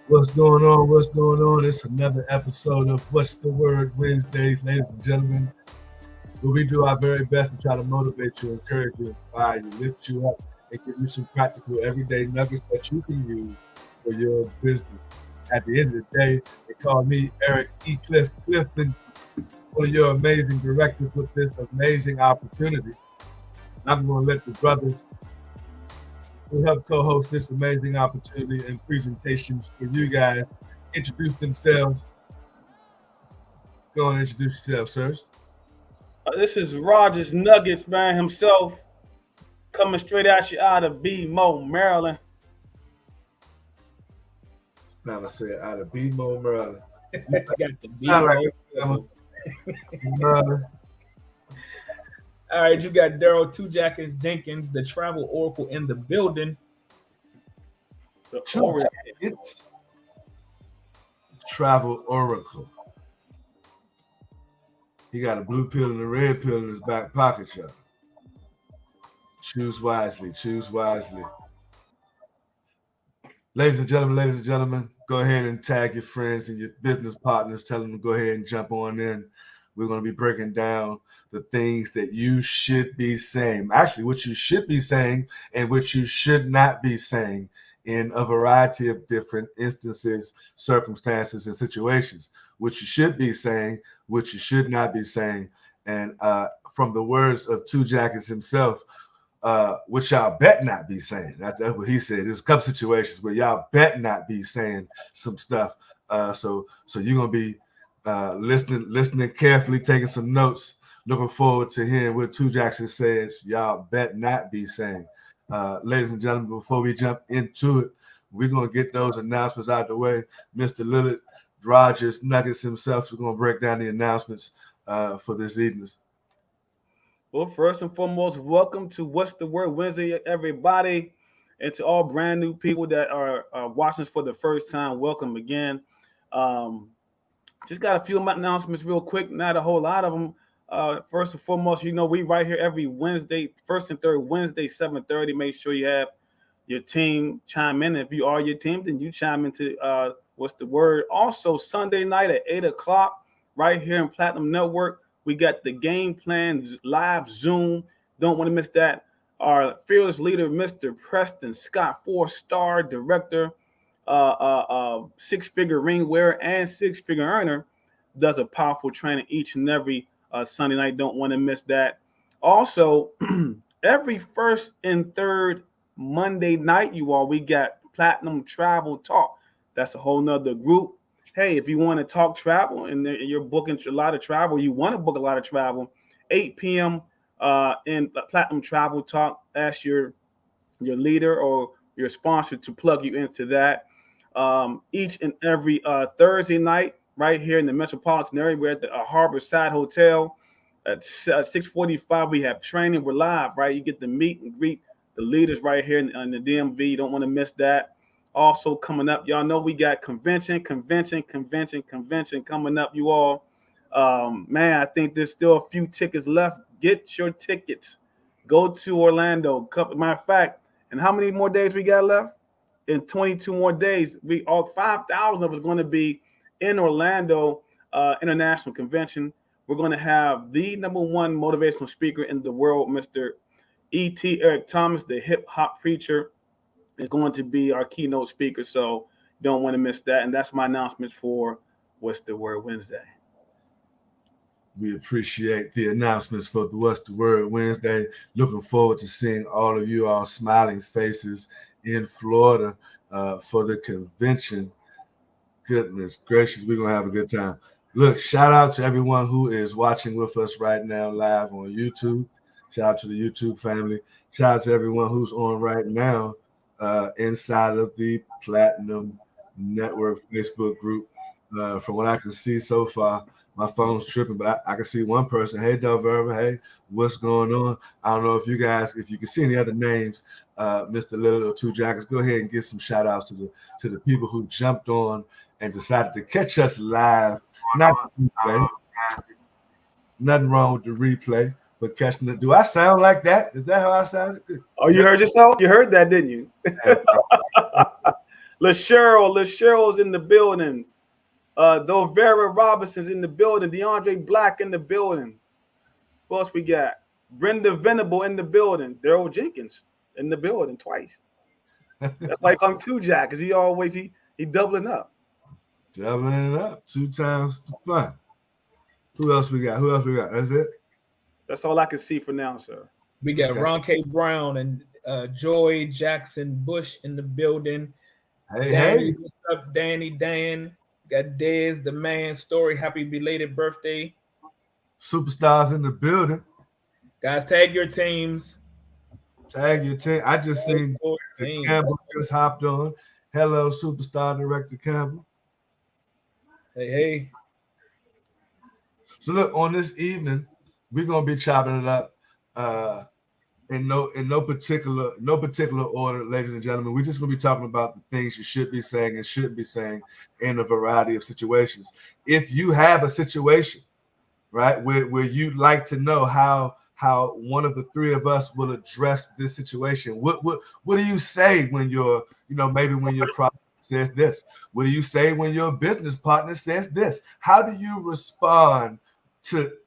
What's going on? What's going on? It's another episode of What's the Word Wednesdays, ladies and gentlemen, where we do our very best to try to motivate you, encourage you, inspire you, lift you up, and give you some practical everyday nuggets that you can use for your business. At the end of the day, they call me Eric E. Clifton, one of your amazing directors with this amazing opportunity. I'm going to let the brothers who help co-host this amazing opportunity and presentations for you guys introduce themselves. Go and introduce yourself, sirs. This is Rogers Nuggets, man, himself, coming straight at you out of BMO, Maryland. Now I say out of BMO, Maryland. Got the Sound like BMO. Maryland. All right, you got Daryl Two Jackets Jenkins, the travel oracle in the building. It's travel oracle. He got a blue pill and a red pill in his back pocket, y'all. Choose wisely. Choose wisely. Ladies and gentlemen, go ahead and tag your friends and your business partners. Tell them to go ahead and jump on in. We're going to be breaking down the things that you should be saying. Actually, what you should be saying and what you should not be saying in a variety of different instances, circumstances, and situations. What you should be saying, what you should not be saying. And from the words of Two Jackets himself, which y'all bet not be saying. That's what he said. There's a couple situations where y'all bet not be saying some stuff. So you're going to be listening carefully, taking some notes, looking forward to hearing what Two Jackson says. Y'all bet not be saying. Ladies and gentlemen, before we jump into it, we're going to get those announcements out of the way. Mr. Lillard Rogers Nuggets himself is going to break down the announcements for this evening. Well, first and foremost, welcome to What's the Word Wednesday, everybody, and to all brand new people that are watching us for the first time. Welcome again. Just got a few announcements real quick, not a whole lot of them. First and foremost, we right here every Wednesday, first and third Wednesday, 7:30. Make sure you have your team chime in. If you are your team, then you chime into What's the Word. Also, Sunday night at 8 o'clock, right here in Platinum Network, we got the Game Plan live Zoom. Don't want to miss that. Our fearless leader, Mr. Preston Scott, 4-star director, six-figure ring wearer and six-figure earner, does a powerful training each and every Sunday night. Don't want to miss that. Also, every first and third Monday night, we got Platinum Travel Talk. That's a whole nother group. Hey, if you want to talk travel and you're booking a lot of travel, you want to book a lot of travel, 8 p.m. In Platinum Travel Talk, ask your leader or your sponsor to plug you into that. Each and every Thursday night, right here in the metropolitan area, we're at the Harborside Hotel. At 6:45, we have training. We're live, right? You get to meet and greet the leaders right here in the DMV. You don't want to miss that. Also coming up, y'all know we got convention coming up, you all. Man, I think there's still a few tickets left. Get your tickets. Go to Orlando. Matter of fact, and how many more days we got left? In 22 more days, we all 5,000 of us going to be in Orlando International Convention. We're going to have the number one motivational speaker in the world, Mr. E.T. Eric Thomas, the hip hop preacher, is going to be our keynote speaker. So don't want to miss that. And that's my announcements for What's the Word Wednesday. We appreciate the announcements for the What's the Word Wednesday. Looking forward to seeing all of you all smiling faces in Florida for the convention. Goodness gracious, we're going to have a good time. Look, shout out to everyone who is watching with us right now live on YouTube. Shout out to the YouTube family. Shout out to everyone who's on right now inside of the Platinum Network Facebook group. From what I can see so far, my phone's tripping, but I can see one person. Hey, Delverva. Hey, what's going on? I don't know if you can see any other names, Mr. Little or Two Jackets. Go ahead and give some shout outs to the people who jumped on and decided to catch us live. Not the replay. Nothing wrong with the replay, but catching it. Do I sound like that? Is that how I sounded? Oh, you heard yourself? You heard that, didn't you? LaCheryl's in the building. Dovera Robinson's in the building. DeAndre Black in the building. Who else we got? Brenda Venable in the building. Daryl Jenkins in the building twice. That's like I'm two Jack, because he doubling up. Doubling it up 2 times the fun. Who else we got? That's it? That's all I can see for now, sir. We got Ron K. Brown and Joy Jackson Bush in the building. Hey. What's up, Danny Dan? Got Dez, the man, Story. Happy belated birthday. Superstars in the building. Guys, tag your teams. Tag your team. I just seen the Campbell just hopped on. Hello, Superstar Director Campbell. Hey. So look, on this evening, we're gonna be chopping it up in no particular order, ladies and gentlemen. We're just gonna be talking about the things you should be saying and shouldn't be saying in a variety of situations. If you have a situation, right, where you'd like to know how one of the three of us will address this situation, what do you say when maybe when your prospect says this? What do you say when your business partner says this? How do you respond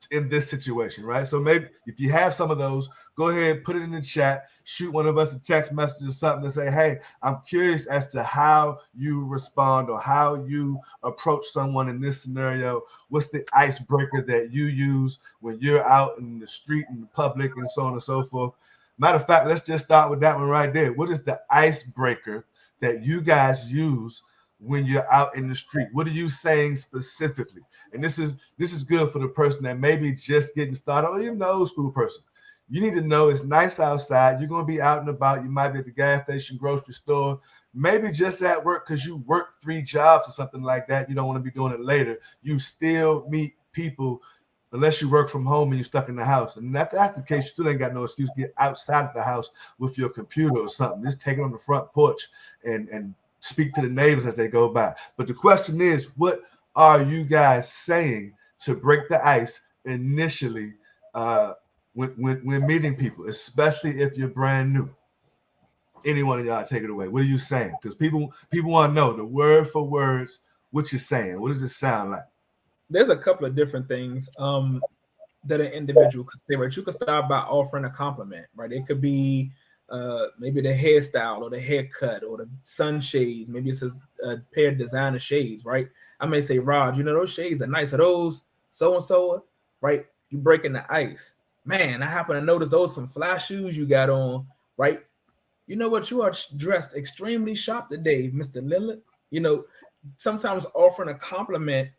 in this situation, right? So maybe if you have some of those, go ahead, put it in the chat, shoot one of us a text message or something to say, hey, I'm curious as to how you respond or how you approach someone in this scenario. What's the icebreaker that you use when you're out in the street, in the public, and so on and so forth? Matter of fact, let's just start with that one right there. What is the icebreaker that you guys use when you're out in the street? What are you saying specifically? And this is good for the person that may be just getting started, or even the old school person. You need to know it's nice outside. You're going to be out and about. You might be at the gas station, grocery store, maybe just at work because you work 3 jobs or something like that. You don't want to be doing it later. You still meet people unless you work from home and you're stuck in the house. And if that's the case, you still ain't got no excuse to get outside of the house with your computer or something. Just take it on the front porch and speak to the neighbors as they go by. But the question is, what are you guys saying to break the ice initially when meeting people, especially if you're brand new? Any one of y'all take it away. What are you saying? Because people want to know the word for words, what you're saying. What does it sound like? There's a couple of different things that an individual could say, right? You could start by offering a compliment, right? It could be maybe the hairstyle or the haircut or the sunshades. Maybe it's a pair of designer shades, right? I may say, Rod, those shades are nice. Are those so-and-so, right? You breaking the ice. Man, I happen to notice those some fly shoes you got on, right? You know what? You are dressed extremely sharp today, Mr. Lillard. Sometimes offering a compliment,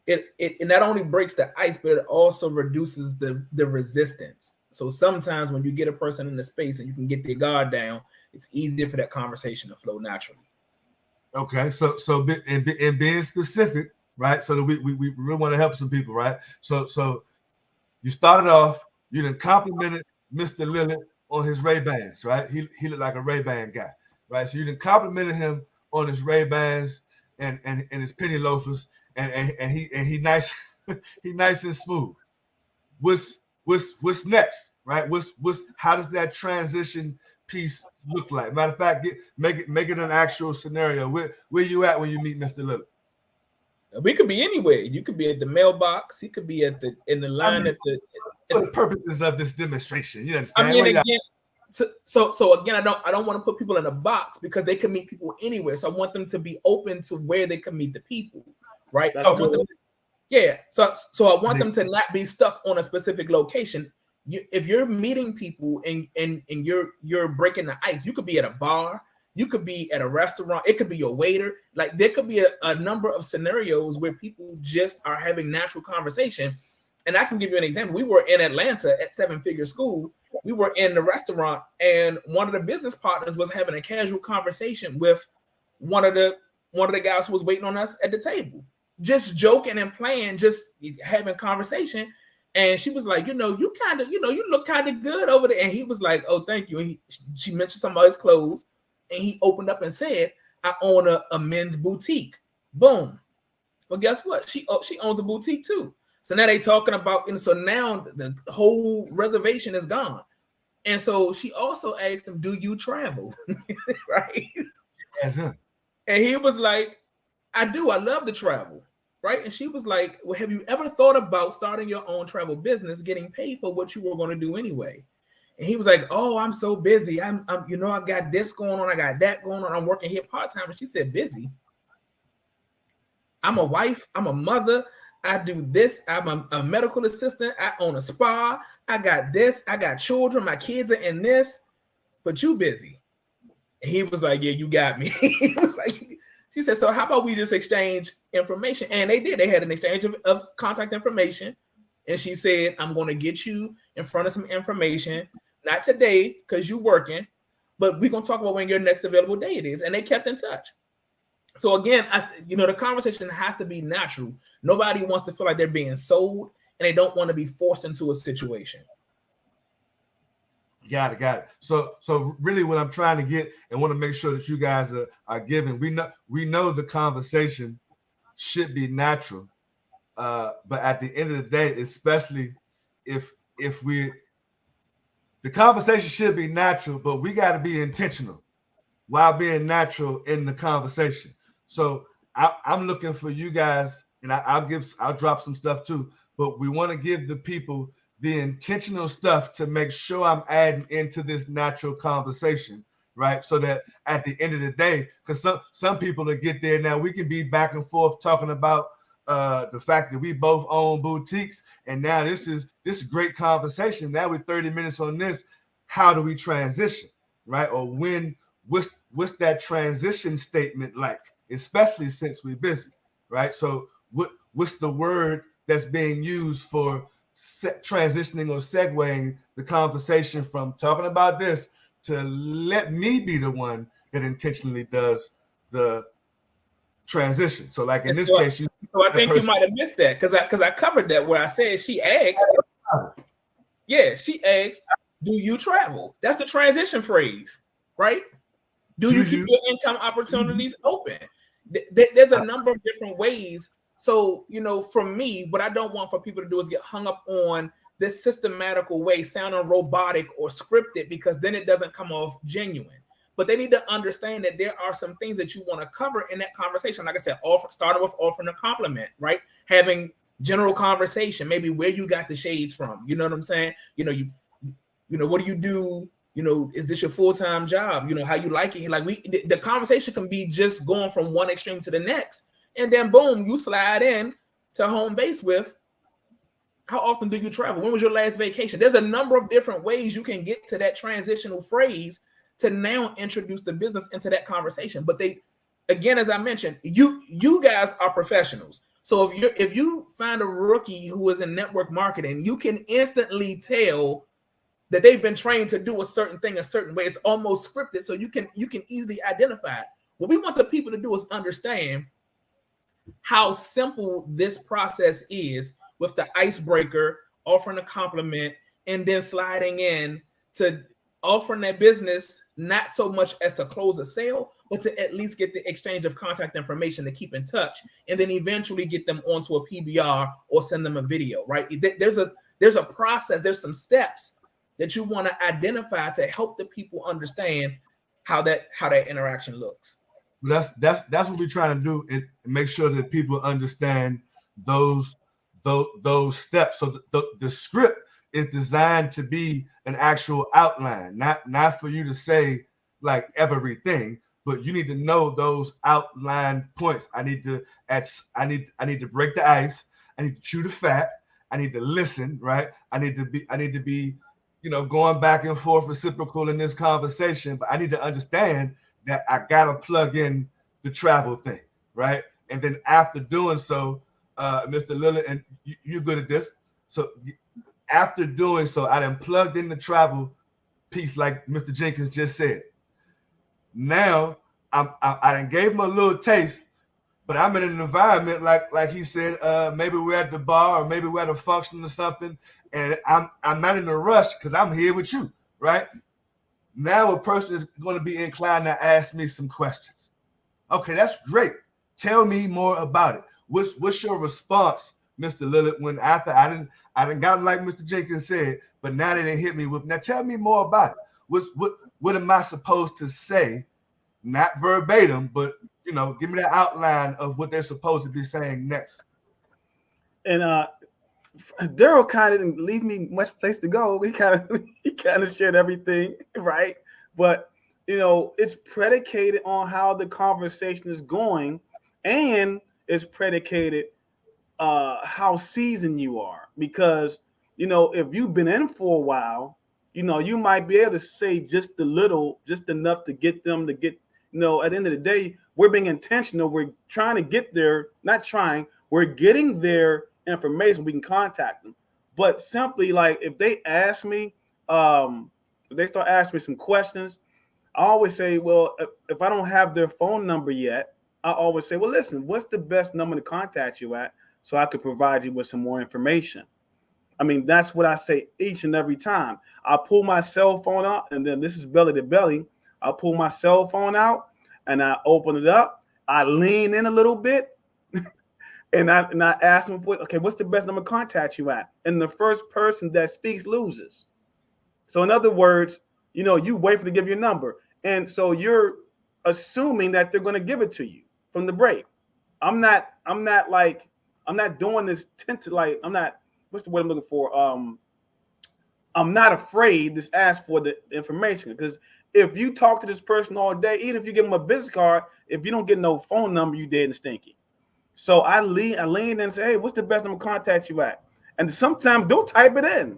it not only breaks the ice, but it also reduces the resistance. So sometimes when you get a person in the space and you can get their guard down, it's easier for that conversation to flow naturally. Okay, so in being specific, right? So that we really want to help some people, right? So you started off, you done complimented Mr. Lillard on his Ray-Bans, right? He looked like a Ray-Ban guy, right? So you done complimented him on his Ray-Bans and his penny loafers, and he nice he nice and smooth. What's next, right? How does that transition piece look like? Matter of fact, make it an actual scenario. Where you at when you meet Mr. Lillard? We could be anywhere. You could be at the mailbox. He could be in the line for the purposes of this demonstration. You understand? I mean, again, so again, I don't want to put people in a box because they can meet people anywhere. So I want them to be open to where they can meet the people, right? So I want them to not be stuck on a specific location. If you're meeting people and you're breaking the ice, you could be at a bar, you could be at a restaurant, it could be a waiter. Like there could be a number of scenarios where people just are having natural conversation. And I can give you an example. We were in Atlanta at 7-Figure School. We were in the restaurant, and one of the business partners was having a casual conversation with one of the guys who was waiting on us at the table, just joking and playing, just having conversation. And she was like, you look kind of good over there. And he was like, oh, thank you. And she mentioned some of his clothes, and he opened up and said, I own a men's boutique. Boom. Well, guess what? She owns a boutique too. So now they talking about, and so now the whole reservation is gone. And so she also asked him, do you travel? Right? Yes, sir. And he was like, I do. I love to travel. Right. And she was like, well, have you ever thought about starting your own travel business, getting paid for what you were going to do anyway? And he was like, oh, I'm so busy. I'm I got this going on. I got that going on. I'm working here part-time. And she said, busy? I'm a wife. I'm a mother. I do this. I'm a medical assistant. I own a spa. I got this. I got children. My kids are in this. But you busy. And he was like, yeah, you got me. He was like, she said, so how about we just exchange information? And they did. They had an exchange of contact information. And she said, I'm going to get you in front of some information. Not today, because you're working, but we're going to talk about when your next available date is. And they kept in touch. So again, the conversation has to be natural. Nobody wants to feel like they're being sold, and they don't want to be forced into a situation. Got it. So really what I'm trying to get and want to make sure that you guys are giving, we know the conversation should be natural. But at the end of the day, especially if the conversation should be natural, but we got to be intentional while being natural in the conversation. So I'm looking for you guys, and I'll drop some stuff too, but we want to give the people the intentional stuff to make sure I'm adding into this natural conversation, right? So that at the end of the day, because some people that get there now, we can be back and forth talking about the fact that we both own boutiques, and now this is great conversation. Now we're 30 minutes on this. How do we transition, right? Or what's that transition statement like? Especially since we're busy, right? So what's the word that's being used for transitioning or segueing the conversation from talking about this to let me be the one that intentionally does the transition? So like in this case, so I think you might have missed that because I covered that where I said she asked, do you travel? That's the transition phrase, right? Do you keep your income opportunities open? There's a number of different ways. So, for me, what I don't want for people to do is get hung up on this systematical way, sounding robotic or scripted, because then it doesn't come off genuine. But they need to understand that there are some things that you want to cover in that conversation. Like I said, starting with offering a compliment, right? Having general conversation, maybe where you got the shades from. You know what I'm saying? What do you do? Is this your full-time job? How you like it? Like the conversation can be just going from one extreme to the next. And then boom, you slide in to home base with, how often do you travel? When was your last vacation? There's a number of different ways you can get to that transitional phrase to now introduce the business into that conversation. But again, as I mentioned, you guys are professionals. So if you find a rookie who is in network marketing, you can instantly tell that they've been trained to do a certain thing a certain way. It's almost scripted, so you can easily identify it. What we want the people to do is understand how simple this process is with the icebreaker, offering a compliment, and then sliding in to offering that business, not so much as to close a sale, but to at least get the exchange of contact information to keep in touch, and then eventually get them onto a PBR or send them a video, right? There's a process, there's some steps that you want to identify to help the people understand how that interaction looks. That's what we're trying to do, and make sure that people understand those steps. So the script is designed to be an actual outline, not for you to say like everything, but you need to know those outline points. I need to break the ice. I need to chew the fat. I need to listen, right? I need to be going back and forth reciprocal in this conversation, but I need to understand that I gotta plug in the travel thing, right? And then after doing so, Mr. Lillard, and you're good at this. So after doing so, I then plugged in the travel piece, like Mr. Jenkins just said. Now I done gave him a little taste, but I'm in an environment like he said. Maybe we're at the bar, or maybe we're at a function or something, and I'm not in a rush because I'm here with you, right? Now a person is going to be inclined to ask me some questions. Okay, that's great. Tell me more about it. What's your response, Mr. Lillard, when after I didn't got like Mr. Jenkins said, but now they didn't hit me with, now tell me more about it. What am I supposed to say? Not verbatim, but give me the outline of what they're supposed to be saying next. And Daryl kind of didn't leave me much place to go. He kind of shared everything, right? But it's predicated on how the conversation is going, and it's predicated how seasoned you are. Because if you've been in for a while, you might be able to say just enough to get them to get. At the end of the day, we're being intentional. We're trying to get there, not trying. We're getting their information. We can contact them. But simply, like, if they ask me, if they start asking me some questions, I always say, well, if I don't have their phone number yet, I always say, well, listen, what's the best number to contact you at so I could provide you with some more information? I mean, that's what I say each and every time. I pull my cell phone out, and then this is belly to belly. I pull my cell phone out and I open it up. I lean in a little bit and I ask them, okay, what's the best number to contact you at? And the first person that speaks loses. So in other words, you wait for them to give you a number. And so you're assuming that they're going to give it to you from the break. I'm not doing this I'm not, what's the word I'm looking for? I'm not afraid to ask for the information, because if you talk to this person all day, even if you give them a business card, if you don't get no phone number, you dead and stinky. So I lean in and say, hey, what's the best number to contact you at? And sometimes they'll type it in,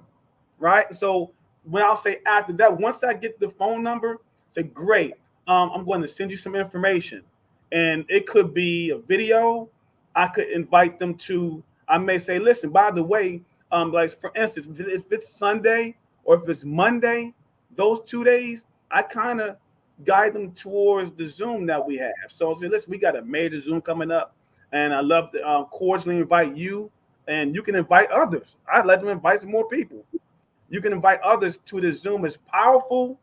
right? So when I'll say after that, once I get the phone number, say, great, I'm going to send you some information. And it could be a video. I could invite them to, I may say, listen, by the way, like for instance, if it's Sunday or if it's Monday, those 2 days, I kind of guide them towards the Zoom that we have. So I say, listen, we got a major Zoom coming up, and I love to cordially invite you, and you can invite others. I let them invite some more people. You can invite others to the Zoom. It's powerful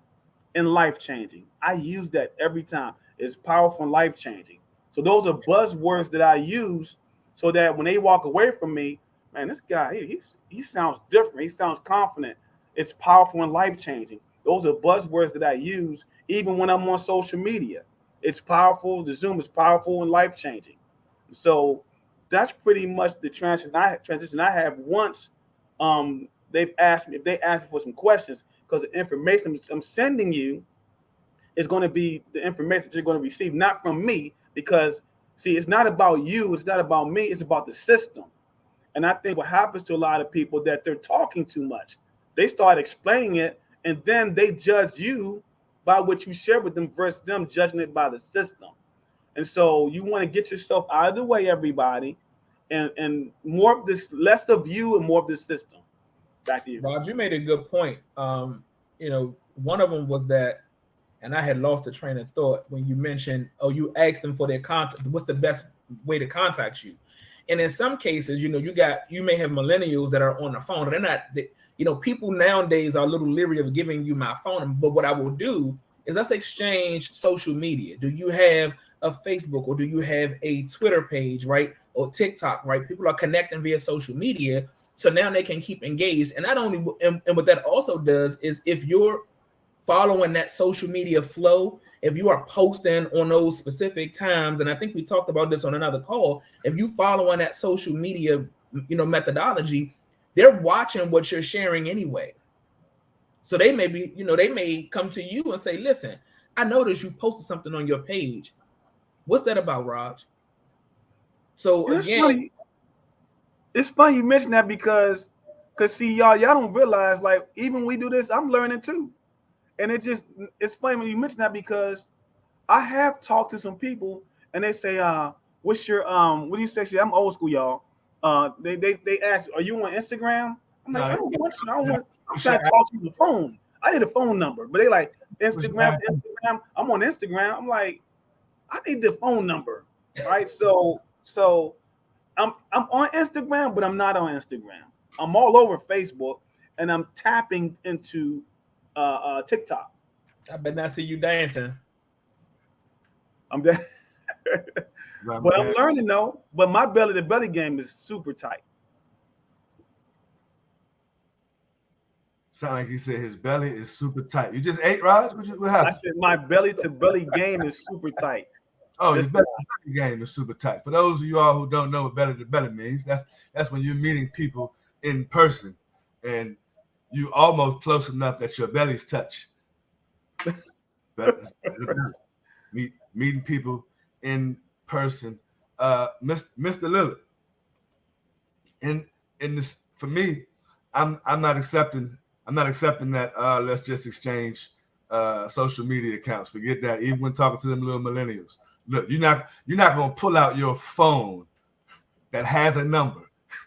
and life-changing. I use that every time. It's powerful and life-changing. So those are buzzwords that I use so that when they walk away from me, man, this guy, he sounds different. He sounds confident. It's powerful and life-changing. Those are buzzwords that I use even when I'm on social media. It's powerful. The Zoom is powerful and life-changing. So that's pretty much the transition I have once they've asked me, if they ask me for some questions, because the information I'm sending you is going to be the information that you're going to receive, not from me, because, see, it's not about you. It's not about me. It's about the system. And I think what happens to a lot of people that they're talking too much. They start explaining it, and then they judge you by what you share with them versus them judging it by the system. And so you want to get yourself out of the way, everybody, and more of this, less of you and more of the system. Back to you. Raj, you made a good point. One of them was that, and I had lost the train of thought when you mentioned, you asked them for their contact. What's the best way to contact you? And in some cases, you may have millennials that are on the phone. They're not, people nowadays are a little leery of giving you my phone. But what I will do is let's exchange social media. Do you have a Facebook, or do you have a Twitter page, right? Or TikTok, right? People are connecting via social media. So now they can keep engaged. And not only, and what that also does is, if you're following that social media flow, if you are posting on those specific times, and I think we talked about this on another call, if you follow on that social media, methodology, they're watching what you're sharing anyway. So they may come to you and say, listen, I noticed you posted something on your page. What's that about, Raj? So again, it's funny you mentioned that, because see, y'all don't realize, like, even when we do this, I'm learning too. And it's funny when you mention that, because I have talked to some people and they say, what's your what do you say? See, I'm old school, y'all. They ask, are you on Instagram? I'm like, I don't want you. I'm trying to talk to you on the phone. I need a phone number. But they like, Instagram. I'm on Instagram. I'm like, I need the phone number. Right. So I'm on Instagram, but I'm not on Instagram. I'm all over Facebook, and I'm tapping into TikTok. I bet not see you dancing. I'm there. But I'm learning though. But my belly to belly game is super tight. Sound like he said his belly is super tight. You just ate, Raj? What happened? I said my belly to belly game is super tight. Oh, your better game is super tight. For those of you all who don't know what better means, that's when you're meeting people in person and you almost close enough that your bellies touch. Meeting people in person. Mr. Lillard, in this for me, I'm not accepting that let's just exchange social media accounts. Forget that. Even when talking to them little millennials. Look, you're not gonna pull out your phone that has a number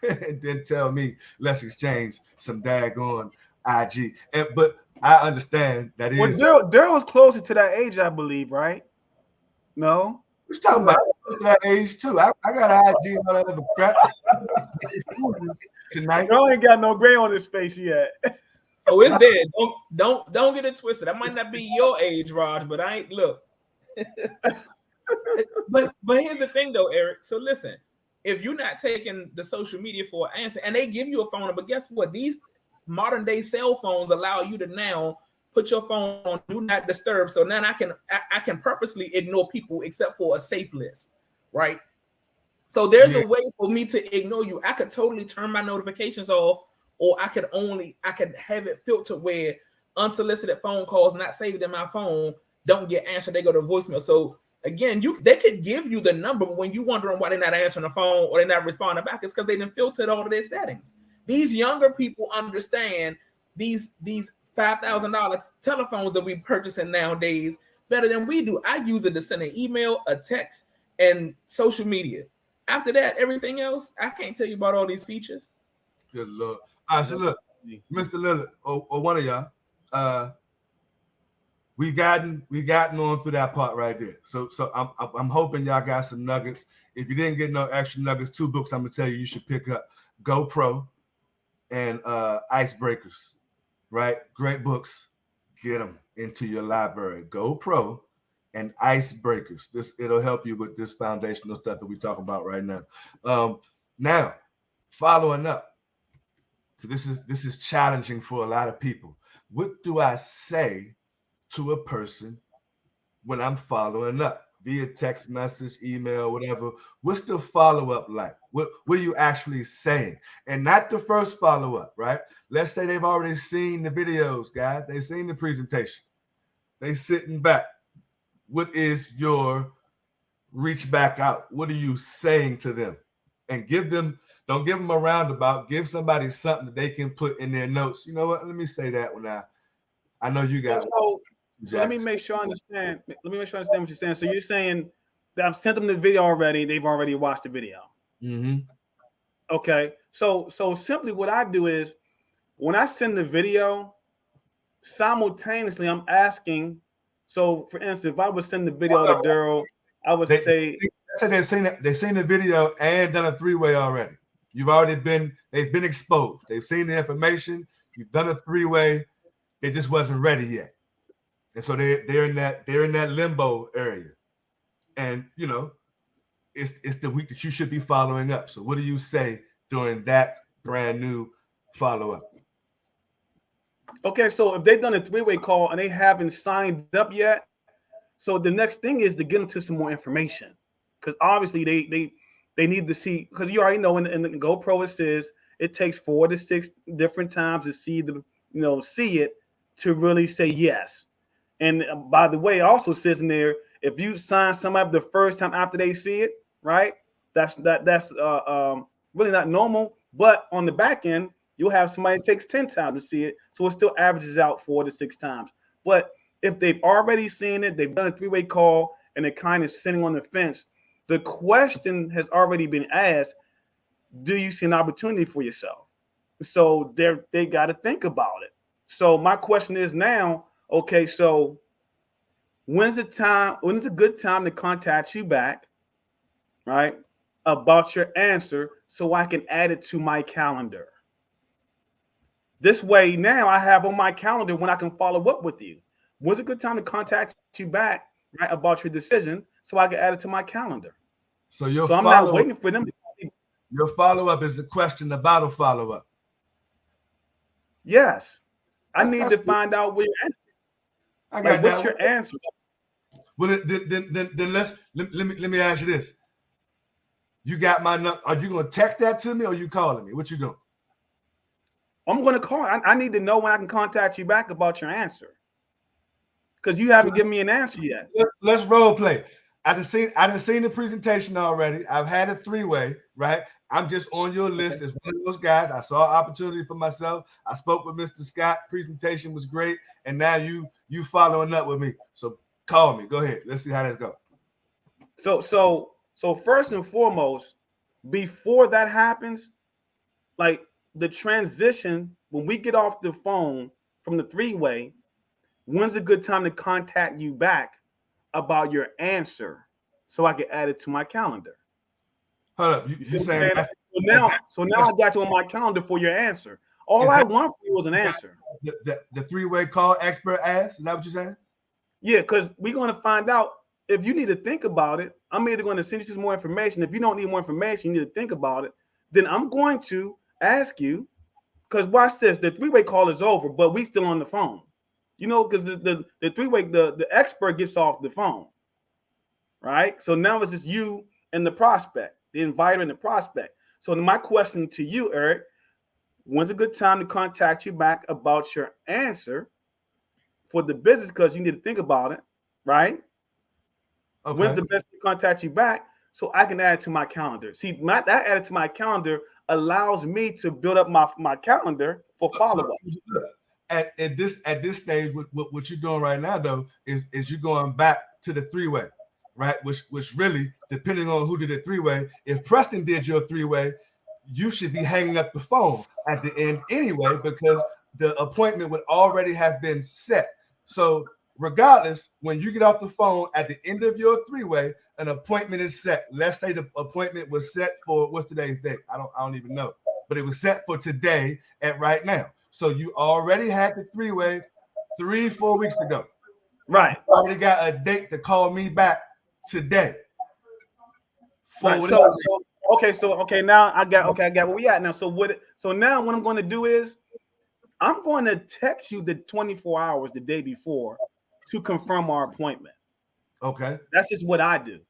and then tell me let's exchange some daggone IG. But I understand that is. Well, Daryl's closer to that age, I believe, right? No. We're talking about that age too. I got an IG and all that other crap tonight. Daryl ain't got no gray on his face yet. Oh, it's there. Don't get it twisted. That might not be your age, Raj, but I ain't look. but here's the thing though, Eric. So listen, if you're not taking the social media for an answer, and they give you a phone number, guess what? These modern day cell phones allow you to now put your phone on do not disturb. So now I can purposely ignore people except for a safe list, right? So there's a way for me to ignore you. I could totally turn my notifications off, or I could have it filtered where unsolicited phone calls not saved in my phone don't get answered. They go to voicemail. So again, they could give you the number, but when you're wondering why they're not answering the phone or they're not responding back, it's because they didn't filter all of their settings. These younger people understand these $5,000 telephones that we purchasing nowadays better than we do. I use it to send an email, a text, and social media. After that, everything else, I can't tell you about all these features. Good Lord. All right, so look, Mr. Lillard, or one of y'all, we gotten on through that part right there. So I'm hoping y'all got some nuggets. If you didn't get no extra nuggets, 2 books I'm gonna tell you should pick up: GoPro and Icebreakers. Right, great books. Get them into your library. GoPro and Icebreakers. It'll help you with this foundational stuff that we talk about right now. Now, following up, this is challenging for a lot of people. What do I say to a person when I'm following up via text message, email, whatever? What's the follow-up like? What are you actually saying? And not the first follow-up, right? Let's say they've already seen the videos, guys. They've seen the presentation. They sitting back. What is your reach back out? What are you saying to them? And don't give them a roundabout. Give somebody something that they can put in their notes. You know what? Let me say that when I know you got. So let me make sure I understand. Let me make sure I understand what you're saying. So you're saying that I've sent them the video already. They've already watched the video. Mm-hmm. Okay. So simply what I do is when I send the video, simultaneously I'm asking. So for instance, if I would send the video to Daryl, I would say they've seen the video and done a 3-way already. They've been exposed. They've seen the information. You've done a 3-way. It just wasn't ready yet. And so they're in that limbo area. And it's the week that you should be following up. So what do you say during that brand new follow-up? Okay, so if they've done a 3-way call and they haven't signed up yet, so the next thing is to get them to some more information. Because obviously they need to see, because you already know in the GoPro it says it takes 4 to 6 different times to see it to really say yes. And by the way, it also says in there, if you sign somebody up the first time after they see it, right? That's really not normal. But on the back end, you'll have somebody that takes 10 times to see it, so it still averages out 4 to 6 times. But if they've already seen it, they've done a 3-way call, and they're kind of sitting on the fence, the question has already been asked: do you see an opportunity for yourself? So they got to think about it. So my question is now, okay, so when's a good time to contact you back, right, about your answer so I can add it to my calendar? This way now I have on my calendar when I can follow up with you. When's a good time to contact you back, right, about your decision so I can add it to my calendar? So I'm not waiting for them. Your follow-up is the question about a follow-up. Yes. I need to find out what your answer. What's your answer? Well, then let me ask you this. You got my number. Are you gonna text that to me or you calling me? What you doing? I'm gonna call. I need to know when I can contact you back about your answer. Because you haven't given me an answer yet. Let's role play. I done seen the presentation already. I've had a 3-way, right? I'm just on your list as one of those guys. I saw an opportunity for myself. I spoke with Mr. Scott. Presentation was great, and now you following up with me. So call me. Go ahead. Let's see how that goes. So first and foremost, before that happens, like the transition when we get off the phone from the 3-way, when's a good time to contact you back about your answer so I can add it to my calendar? Hold up. You saying so now I got you on my calendar for your answer. All I want for you was an answer. The 3-way call expert asked. Is that what you're saying? Yeah, because we're going to find out if you need to think about it. I'm either going to send you some more information. If you don't need more information, you need to think about it. Then I'm going to ask you, because watch this, the 3-way call is over, but we still on the phone. You know, because the 3-way, the expert gets off the phone, right? So now it's just you and the prospect, the inviter and the prospect. So my question to you, Eric, when's a good time to contact you back about your answer for the business? Because you need to think about it, right? Okay. When's the best to contact you back so I can add it to my calendar? See, that added to my calendar allows me to build up my calendar for follow-up. At this stage, what you're doing right now though is you're going back to the 3-way, right? Which really, depending on who did the 3-way, if Preston did your 3-way, you should be hanging up the phone at the end anyway, because the appointment would already have been set. So regardless, when you get off the phone at the end of your 3-way, an appointment is set. Let's say the appointment was set for, what's today's date? I don't even know, but it was set for today at right now. So you already had the 3-way 3-4 weeks ago. Right. You already got a date to call me back today. Right. Okay. Now I got where we at now. So now what I'm going to do is I'm going to text you the 24 hours the day before to confirm our appointment. Okay. That's just what I do.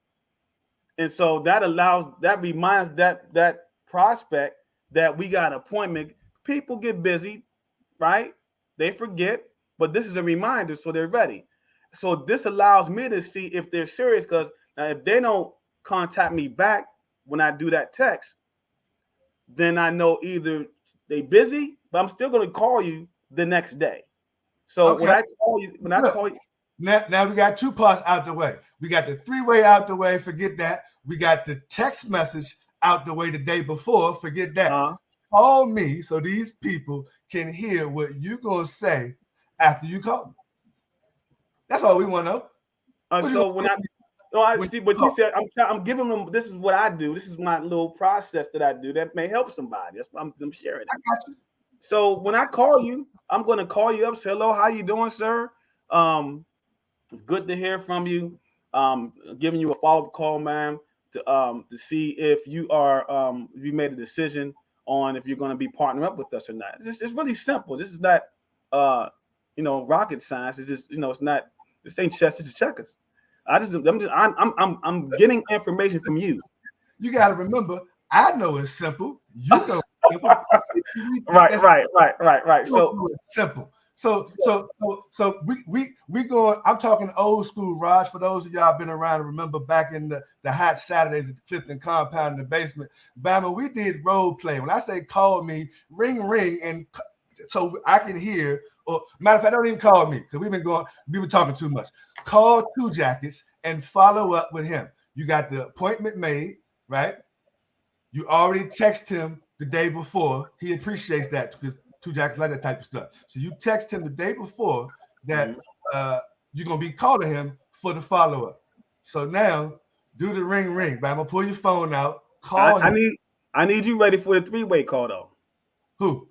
And so that reminds that prospect that we got an appointment. People get busy, right? They forget, but this is a reminder, so they're ready. So this allows me to see if they're serious, because now if they don't contact me back when I do that text, then I know either they busy, but I'm still going to call you the next day. So okay. when I call you. Now we got 2 parts out the way. We got the 3-way out the way. Forget that. We got the text message out the way the day before. Forget that. Call me so these people can hear what you're going to say after you call me. That's all we want to know. So when I see what you said, I'm giving them, this is what I do. This is my little process that I do that may help somebody. That's why I'm sharing it. I got you. So when I call you, I'm going to call you up, say, hello, how you doing, sir? It's good to hear from you. Giving you a follow-up call, man, to see if you if you made a decision on if you're going to be partnering up with us or not. It's really simple. This is not, rocket science. It's just, it's not. This ain't chess. This is checkers. I'm getting information from you. You got to remember, I know it's simple. You know it's simple. Right. So it's simple. So we going. I'm talking old school, Raj. For those of y'all been around and remember back in the hot Saturdays at the Clifton compound in the basement, Bama, we did role play. When I say call me, ring, and so I can hear. Or matter of fact, don't even call me because we've been talking too much. Call 2 Jackets and follow up with him. You got the appointment made, right? You already text him the day before. He appreciates that because 2 Jackets like that type of stuff. So you text him the day before that you're gonna be calling him for the follow-up. So now do the ring, but I'm gonna pull your phone out, call him. I need you ready for the 3-way call though. Who?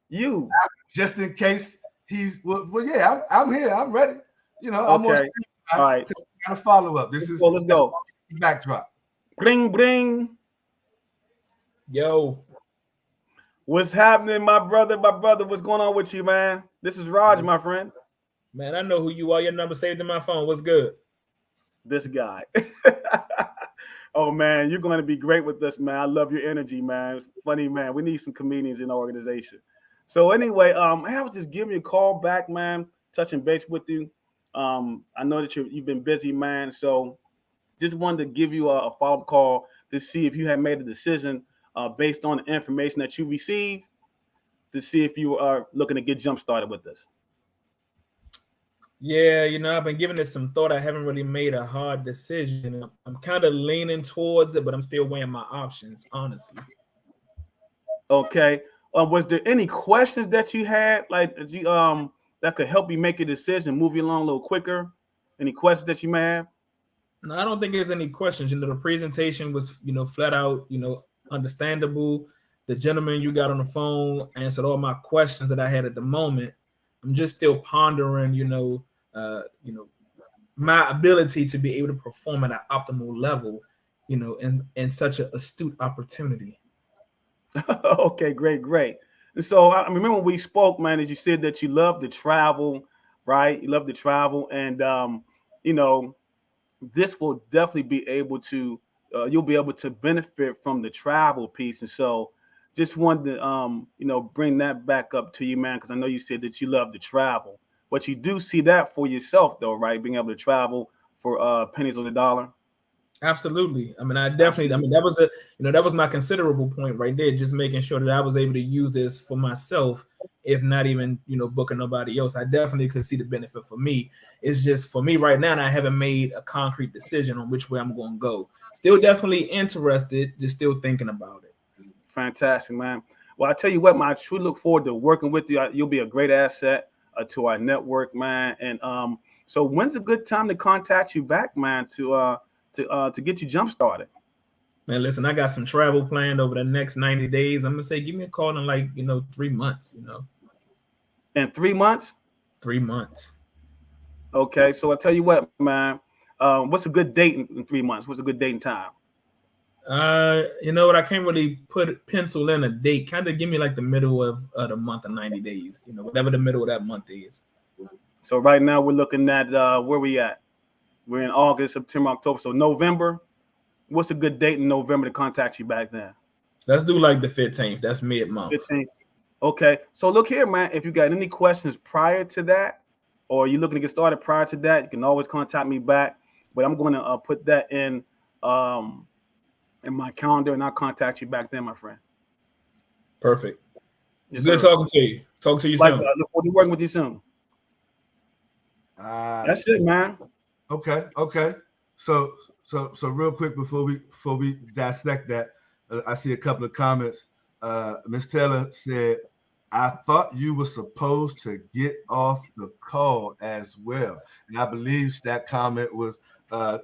You. Just in case he's yeah, I'm here, I'm ready. I'm okay. All right. Got a follow-up. Let's go. Backdrop. Bring. Yo. What's happening, my brother? What's going on with you, man? This is Raj, my friend. Man, I know who you are. Your number saved in my phone. What's good? This guy. Oh man, you're going to be great with this, man. I love your energy, man. Funny man. We need some comedians in the organization. So anyway, hey, I was just giving you a call back, man. Touching base with you. I know that you've been busy, man. So just wanted to give you a follow-up call to see if you had made a decision based on the information that you received, to see if you are looking to get jump started with this. Yeah, I've been giving it some thought. I haven't really made a hard decision. I'm kind of leaning towards it, but I'm still weighing my options, honestly. Okay. Was there any questions that you had, like that could help you make a decision, move you along a little quicker? Any questions that you may have? No, I don't think there's any questions. The presentation was, flat out, understandable. The gentleman you got on the phone answered all my questions that I had at the moment. I'm just still pondering, my ability to be able to perform at an optimal level, in such an astute opportunity. Okay, great. And so I remember when we spoke, man, as you said that you love to travel, right? You love to travel, and this will definitely be able to you'll be able to benefit from the travel piece. And so just wanted to bring that back up to you, man, because I know you said that you love to travel, but you do see that for yourself though, right? Being able to travel for pennies on the dollar. Absolutely. I mean, that was that was my considerable point right there, just making sure that I was able to use this for myself, if not even, booking nobody else. I definitely could see the benefit for me. It's just for me right now, and I haven't made a concrete decision on which way I'm going to go. Still definitely interested, just still thinking about it. Fantastic, man. Well, I tell you what, man, I truly look forward to working with you. You'll be a great asset to our network, man. And so when's a good time to contact you back, man, to get you jump started? Man, listen, I got some travel planned over the next 90 days. I'm gonna say, give me a call in like 3 months. In 3 months? 3 months. Okay, so I tell you what, man. What's a good date in 3 months? What's a good date and time? You know what? I can't really pencil in a date. Kind of give me like the middle of the month of 90 days. Whatever the middle of that month is. So right now we're looking at where we at. We're in August, September, October. So November. What's a good date in November to contact you back then? Let's do like the 15th. That's mid-month. 15th. Okay. So look here, man. If you got any questions prior to that, or you're looking to get started prior to that, you can always contact me back. But I'm going to put that in my calendar, and I'll contact you back then, my friend. Perfect. It's good talking to you. Talk to you soon. Look forward to working with you soon. That's it, man. Okay. So real quick before we dissect that, I see a couple of comments. Ms. Taylor said, I thought you were supposed to get off the call as well. And I believe that comment was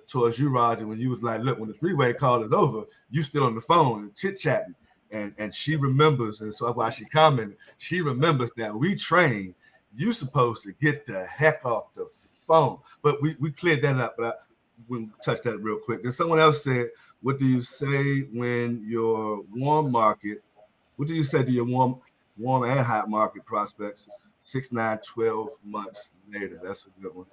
towards you, Roger, when you was like, look, when the three-way call is over, you still on the phone chit-chatting. And she remembers, and so why she commented, she remembers that we train, you supposed to get the heck off the phone. But we cleared that up, but we'll touch that real quick. Then someone else said, what do you say when your warm market, what do you say to your warm and hot market prospects 6, 9, 12 months later? That's a good one.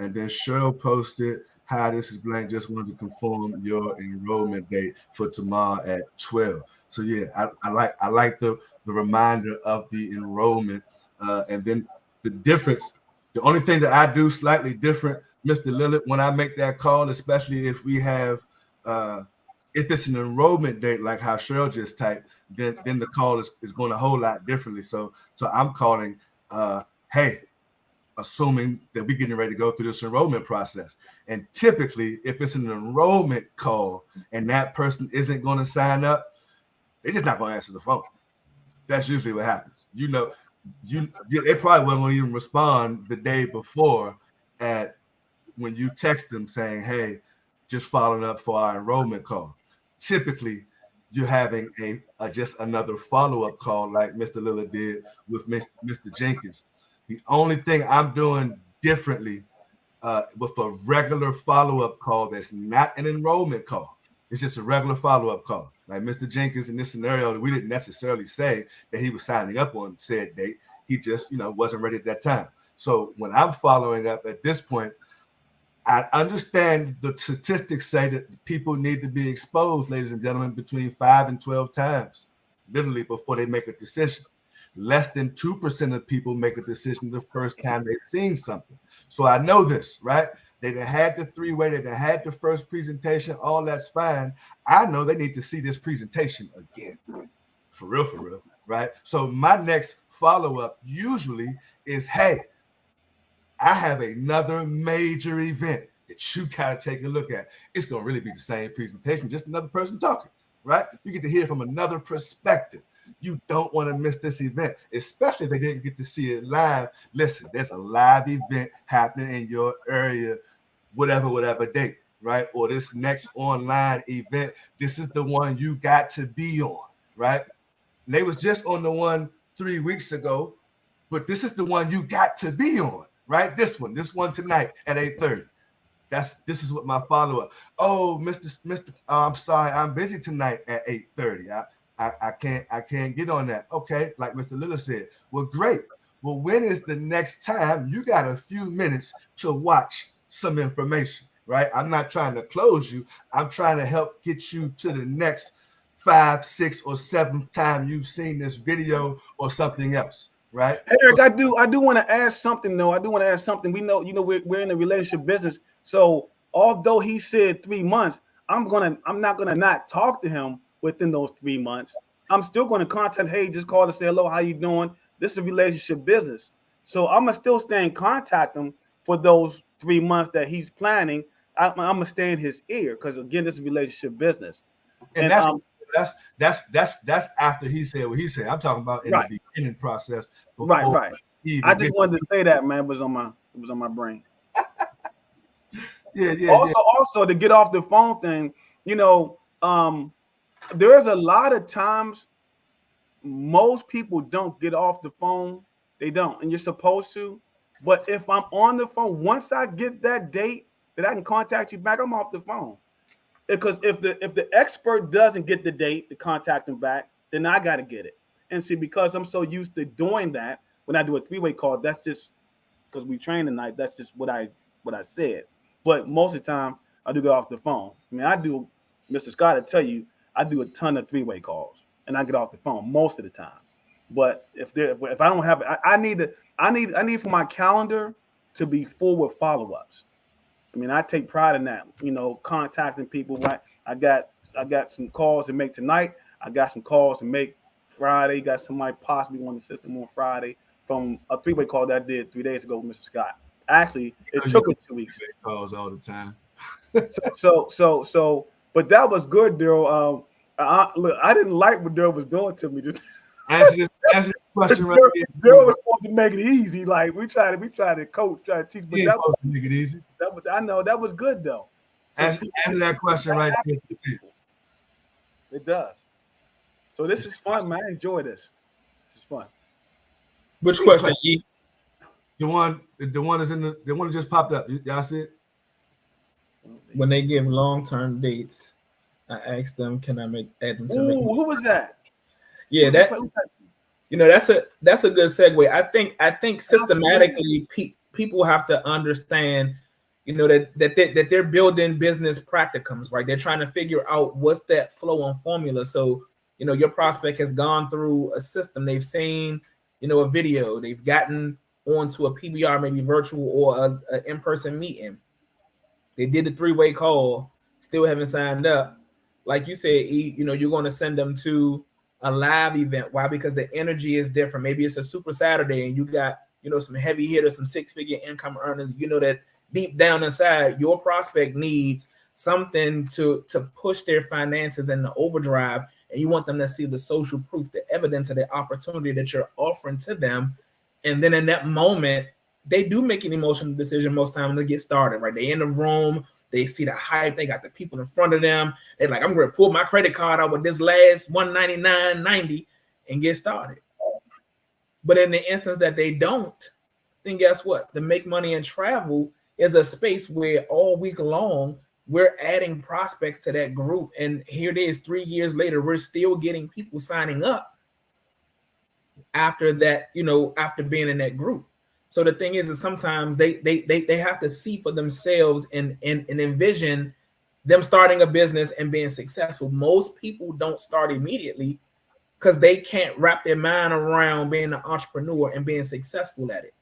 And then Cheryl posted, hi, this is Blank. Just wanted to confirm your enrollment date for tomorrow at 12. So yeah, I like the reminder of the enrollment. And then the difference, the only thing that I do slightly different, Mr. Lillard, when I make that call, especially if we have if it's an enrollment date like how Cheryl just typed, then the call is going a whole lot differently. So I'm calling, hey, assuming that we're getting ready to go through this enrollment process. And typically, if it's an enrollment call and that person isn't going to sign up, they're just not going to answer the phone. That's usually what happens. They probably won't even respond the day before when you text them saying, hey, just following up for our enrollment call. Typically, you're having just another follow-up call like Mr. Lillard did with Mr. Jenkins. The only thing I'm doing differently with a regular follow-up call that's not an enrollment call, it's just a regular follow-up call. Like Mr. Jenkins in this scenario, we didn't necessarily say that he was signing up on said date. He just, wasn't ready at that time. So when I'm following up at this point, I understand the statistics say that people need to be exposed, ladies and gentlemen, between 5 and 12 times, literally, before they make a decision. Less than 2% of people make a decision the first time they've seen something. So I know this, right? They done had the three-way, they done had the first presentation, all that's fine. I know they need to see this presentation again. For real, right? So my next follow-up usually is, hey, I have another major event that you gotta take a look at. It's gonna really be the same presentation, just another person talking, right? You get to hear from another perspective. You don't want to miss this event, especially if they didn't get to see it live. Listen, there's a live event happening in your area, whatever date, right? Or this next online event. This is the one you got to be on, right? And they was just on the one 3 weeks ago, but this is the one you got to be on, right? This one tonight at 8:30. This is what my follow-up. Oh, Mr. I'm sorry, I'm busy tonight at 8:30. I can't get on that. Okay, like Mr. Lilla said. Well, great. Well, when is the next time you got a few minutes to watch some information, right? I'm not trying to close you. I'm trying to help get you to the next 5, 6, or 7th time you've seen this video or something else, right? Hey, Eric, I do want to ask something though. I do want to ask something. We know, we're in the relationship business. So although he said 3 months, I'm not gonna not talk to him within those 3 months. I'm still going to contact. Hey, just call to say hello. How you doing? This is a relationship business. So I'm gonna still stay in contact him for those 3 months that he's planning. I'm gonna stay in his ear because again, this is a relationship business. And that's after he said what he said. I'm talking about in the beginning process. Right. I just wanted to say that, man. It was on my brain. Yeah. Also to get off the phone thing, there's a lot of times most people don't get off the phone. They don't, and you're supposed to. But if I'm on the phone, once I get that date that I can contact you back, I'm off the phone. Because if the expert doesn't get the date to contact him back, then I got to get it. And see, because I'm so used to doing that, when I do a 3-way call, that's just because we train tonight. That's just what I said. But most of the time, I do get off the phone. I mean, I do. Mr. Scott, I tell you, I do a ton of 3-way calls, and I get off the phone most of the time. But if I don't have it, I need for my calendar to be full with follow-ups. I mean, I take pride in that, contacting people. Right, I got some calls to make tonight. I got some calls to make Friday. Got somebody possibly on the system on Friday from a 3-way call that I did 3 days ago with Mr. Scott. Actually, it took me 2 weeks. Calls all the time. So, but that was good, Daryl. Look, I didn't like what Daryl was doing to me. Just answer this question right here. Daryl was supposed to make it easy. Like we tried to coach, try to teach, but that was to make it easy. I know that was good though. Answer that question right here. It does. So this is fun, man. I enjoy this. This is fun. Which question? The one is the one that just popped up. Y'all see it? When they give long-term dates, I asked them, "Can I add them to?" Who was that? Yeah, that's a good segue. I think systematically people have to understand, that they're building business practicums, right? They're trying to figure out what's that flow and formula. So, your prospect has gone through a system. They've seen, a video. They've gotten onto a PBR, maybe virtual or an in-person meeting. They did the 3-way call, still haven't signed up. Like you said, you're going to send them to a live event. Why? Because the energy is different. Maybe it's a Super Saturday and you got, some heavy hitters, some 6-figure income earners. That deep down inside, your prospect needs something to push their finances in the overdrive. And you want them to see the social proof, the evidence of the opportunity that you're offering to them. And then in that moment, they do make an emotional decision most times to get started, right? They in the room, they see the hype, they got the people in front of them. They're like, I'm going to pull my credit card out with this last $199.90 and get started. But in the instance that they don't, then guess what? The Make Money and Travel is a space where all week long, we're adding prospects to that group. And here it is, 3 years later, we're still getting people signing up after that, after being in that group. So the thing is that sometimes they have to see for themselves and envision them starting a business and being successful. Most people don't start immediately because they can't wrap their mind around being an entrepreneur and being successful at it.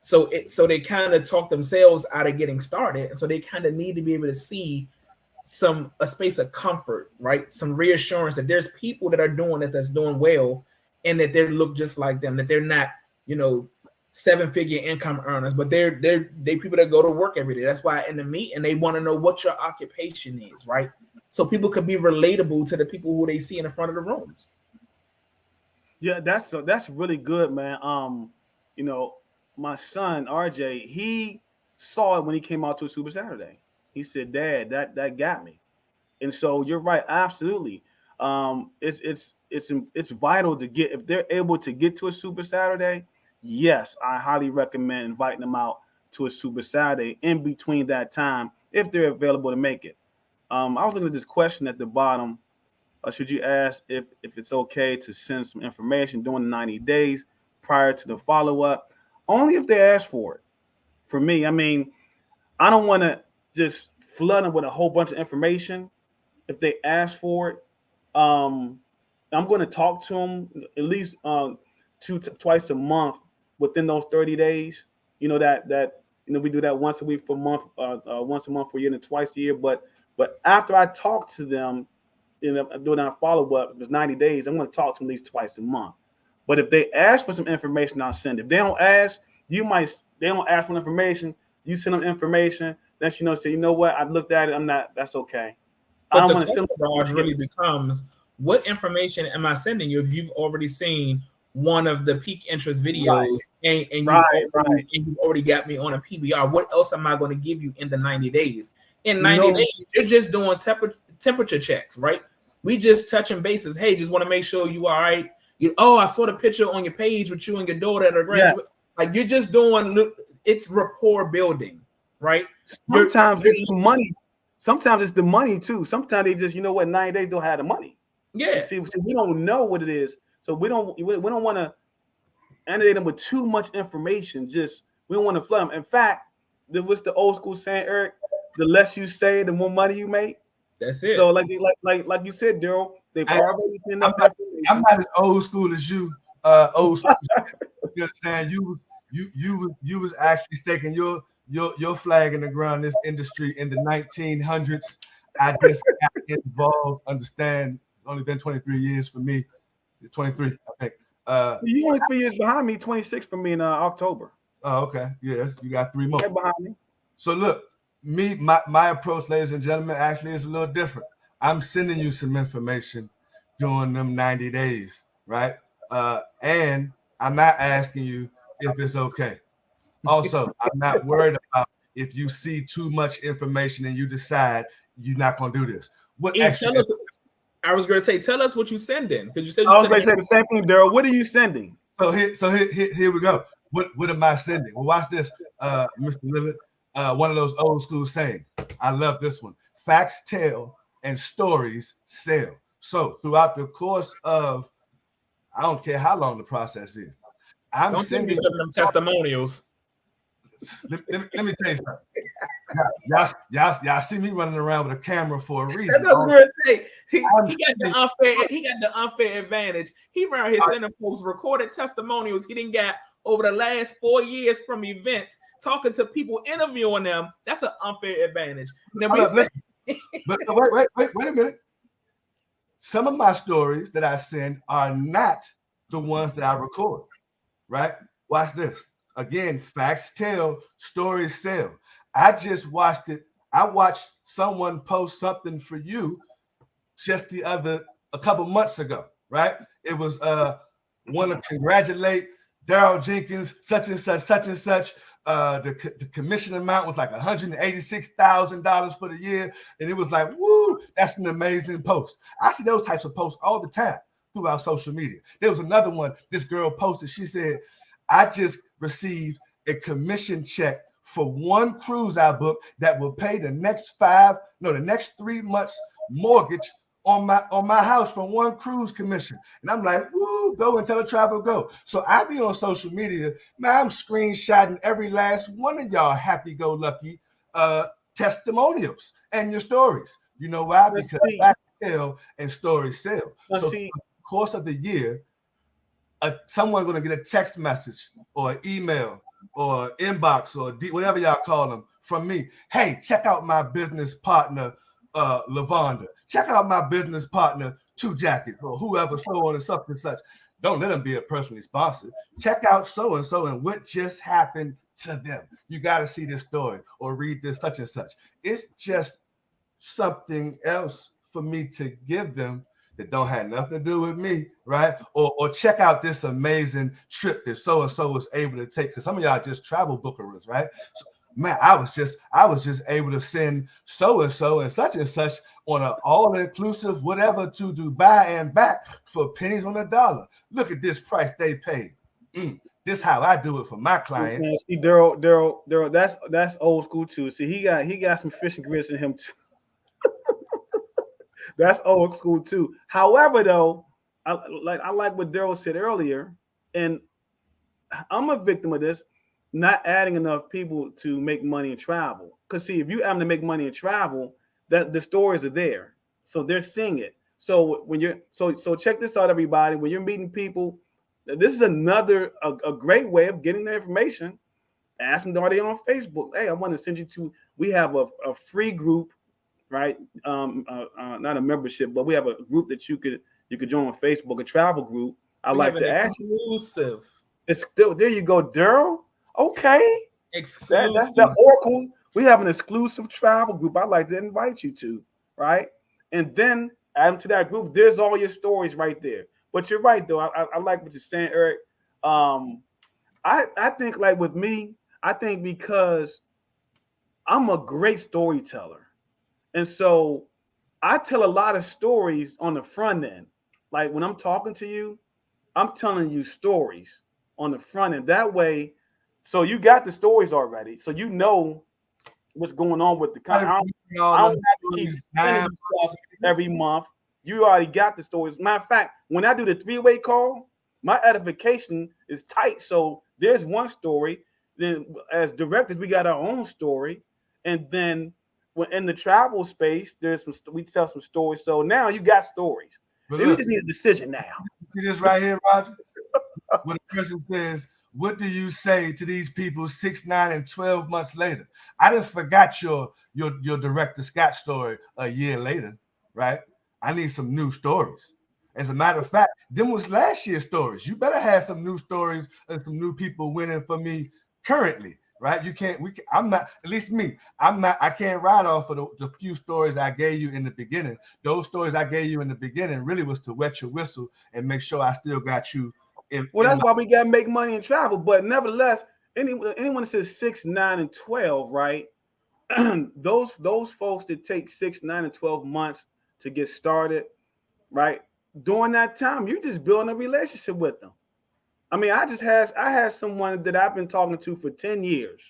So they kind of talk themselves out of getting started. And so they kind of need to be able to see a space of comfort, right? Some reassurance that there's people that are doing this, that's doing well, and that they look just like them, that they're not, 7-figure income earners, but they people that go to work every day. That's why in the meeting they want to know what your occupation is, right? So people could be relatable to the people who they see in the front of the rooms. Yeah, that's really good, man. My son RJ, he saw it when he came out to a Super Saturday. He said, "Dad, that got me." And so you're right, absolutely. It's vital to get, if they're able to get to a Super Saturday. Yes, I highly recommend inviting them out to a Super Saturday in between that time if they're available to make it. I was looking at this question at the bottom. Should you ask if it's okay to send some information during the 90 days prior to the follow-up? Only if they ask for it. For me, I mean, I don't want to just flood them with a whole bunch of information. If they ask for it, I'm going to talk to them at least twice a month within those 30 days. We do that once a week for a month, once a month for a year, and twice a year. But after I talk to them, doing our follow-up, if it's 90 days, I'm going to talk to them at least twice a month. But if they ask for some information, I'll send it. If they don't ask, they don't ask for information, you send them information, then say, you know what, I looked at it, that's okay. But the question, Raj, really becomes, what information am I sending you if you've already seen one of the peak interest videos, and you've already got me on a PBR? What else am I going to give you in the 90 days? In 90 days, you're just doing temperature checks, right? We just touching bases. Hey, just want to make sure you all right. I saw the picture on your page with you and your daughter at a graduate. Yeah. Like, you're just doing, it's rapport building, right? Sometimes it's the money. Sometimes it's the money too. Sometimes they just, 90 days don't have the money. Yeah. See, we don't know what it is. So we don't want to inundate them with too much information. We don't want to flood them. In fact, what's the old school saying, Eric? The less you say, the more money you make. That's it. So like you said, Daryl, they've already been. I'm not as old school as you. Old school. You understand? You was actually staking your flag in the ground in this industry in the 1900s. I just got involved. Understand? It's only been 23 years for me. 23, I think. You only 3 years behind me. 26 for me in October. Oh, okay. Yes, you got 3 more. Right behind me. So look, my approach, ladies and gentlemen, actually is a little different. I'm sending you some information during them 90 days, right? And I'm not asking you if it's okay. Also, I'm not worried about if you see too much information and you decide you're not going to do this. I was going to say, tell us what you sending, because you said I was going to say the same thing, Daryl. What are you sending? So here we go. What am I sending? Well, watch this, Mr. Lillard. One of those old school sayings. I love this one. Facts tell and stories sell. So throughout the course of, I don't care how long the process is, I'm sending them testimonials. Let me tell you something. Y'all see me running around with a camera for a reason. That's what I was going to say. He got the unfair advantage. He around here sending folks recorded testimonials he didn't get over the last 4 years from events, talking to people, interviewing them. That's an unfair advantage. Now, but wait a minute. Some of my stories that I send are not the ones that I record, right? Watch this. Again, facts tell, stories sell. I just watched it. I watched someone post something for you just a couple months ago, right? It was want to congratulate Daryl Jenkins, such and such. The commission amount was like $186,000 for the year. And it was like, woo, that's an amazing post. I see those types of posts all the time throughout social media. There was another one this girl posted. She said, I just received a commission check for one cruise I booked that will pay the next 3 months mortgage on my house from one cruise commission. And I'm like, woo, go and tell the travel go. So I be on social media, man, I'm screenshotting every last one of y'all happy-go-lucky testimonials and your stories. You know why? Because facts tell and stories sell. So through the course of the year, someone's going to get a text message or an email or inbox or whatever y'all call them from me. Hey, check out my business partner, Lavonda. Check out my business partner, Two Jackets, or whoever, so on and such and such. Don't let them be a personally sponsored. Check out so-and-so and what just happened to them. You got to see this story or read this such and such. It's just something else for me to give them that don't have nothing to do with me, right? Or check out this amazing trip that so-and-so was able to take. Because some of y'all just travel bookers, right? So, man, I was just able to send so-and-so and such on an all-inclusive whatever to Dubai and back for pennies on the dollar. Look at this price they paid. This how I do it for my clients. Yeah, see, Daryl, that's old school too. See, he got some fishing grits in him too. That's old school too. However, though, I like what Daryl said earlier, and I'm a victim of this, not adding enough people to make money and travel. Because see, if you aim to make money and travel, that the stories are there, so they're seeing it. So when you're so check this out, everybody. When you're meeting people, this is another a great way of getting their information. Ask them, are they on Facebook? Hey, I want to send you to. We have a free group. Right, not a membership, but we have a group that you could join on Facebook, a travel group. I like to ask exclusive. It's still there. You go, Daryl. Okay, exclusive. That's the Oracle. We have an exclusive travel group. I'd like to invite you to, right? And then add them to that group. There's all your stories right there. But you're right, though. I like what you're saying, Eric. I think like with me, I think because I'm a great storyteller. And so I tell a lot of stories on the front end. Like when I'm talking to you, I'm telling you stories on the front end. That way, so you got the stories already. So you know what's going on with the content. I don't have to keep sending stuff every month. You already got the stories. Matter of fact, when I do the three-way call, my edification is tight. So there's one story. Then as directors, we got our own story. And then in the travel space, we tell some stories. So now you got stories. We just need a decision now. See this right here, Roger? When a person says, what do you say to these people 6, 9, and 12 months later? I done forgot your director Scott story a year later, right? I need some new stories. As a matter of fact, them was last year's stories. You better have some new stories and some new people winning for me currently. Right? I'm not, at least me, I can't ride off of the few stories I gave you in the beginning. Those stories I gave you in the beginning really was to wet your whistle and make sure I still got you. That's why we got to make money and travel. But nevertheless, anyone that says 6, 9, and 12, right? those folks that take 6, 9, and 12 months to get started, right? During that time, you're just building a relationship with them. I mean, I had someone that I've been talking to for 10 years,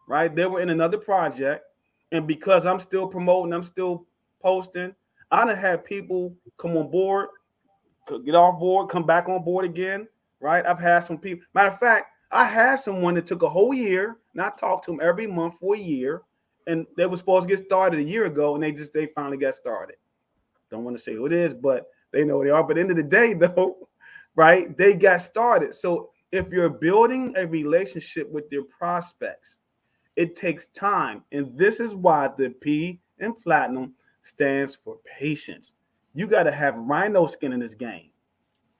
right? They were in another project. And because I'm still promoting, I'm still posting, I done had people come on board, get off board, come back on board again, right? I've had some people. Matter of fact, I had someone that took a whole year, and I talked to them every month for a year, and they were supposed to get started a year ago, and they finally got started. Don't want to say who it is, but they know who they are. But at the end of the day, though, right? They got started. So if you're building a relationship with your prospects, it takes time. And this is why the P in platinum stands for patience. You got to have rhino skin in this game.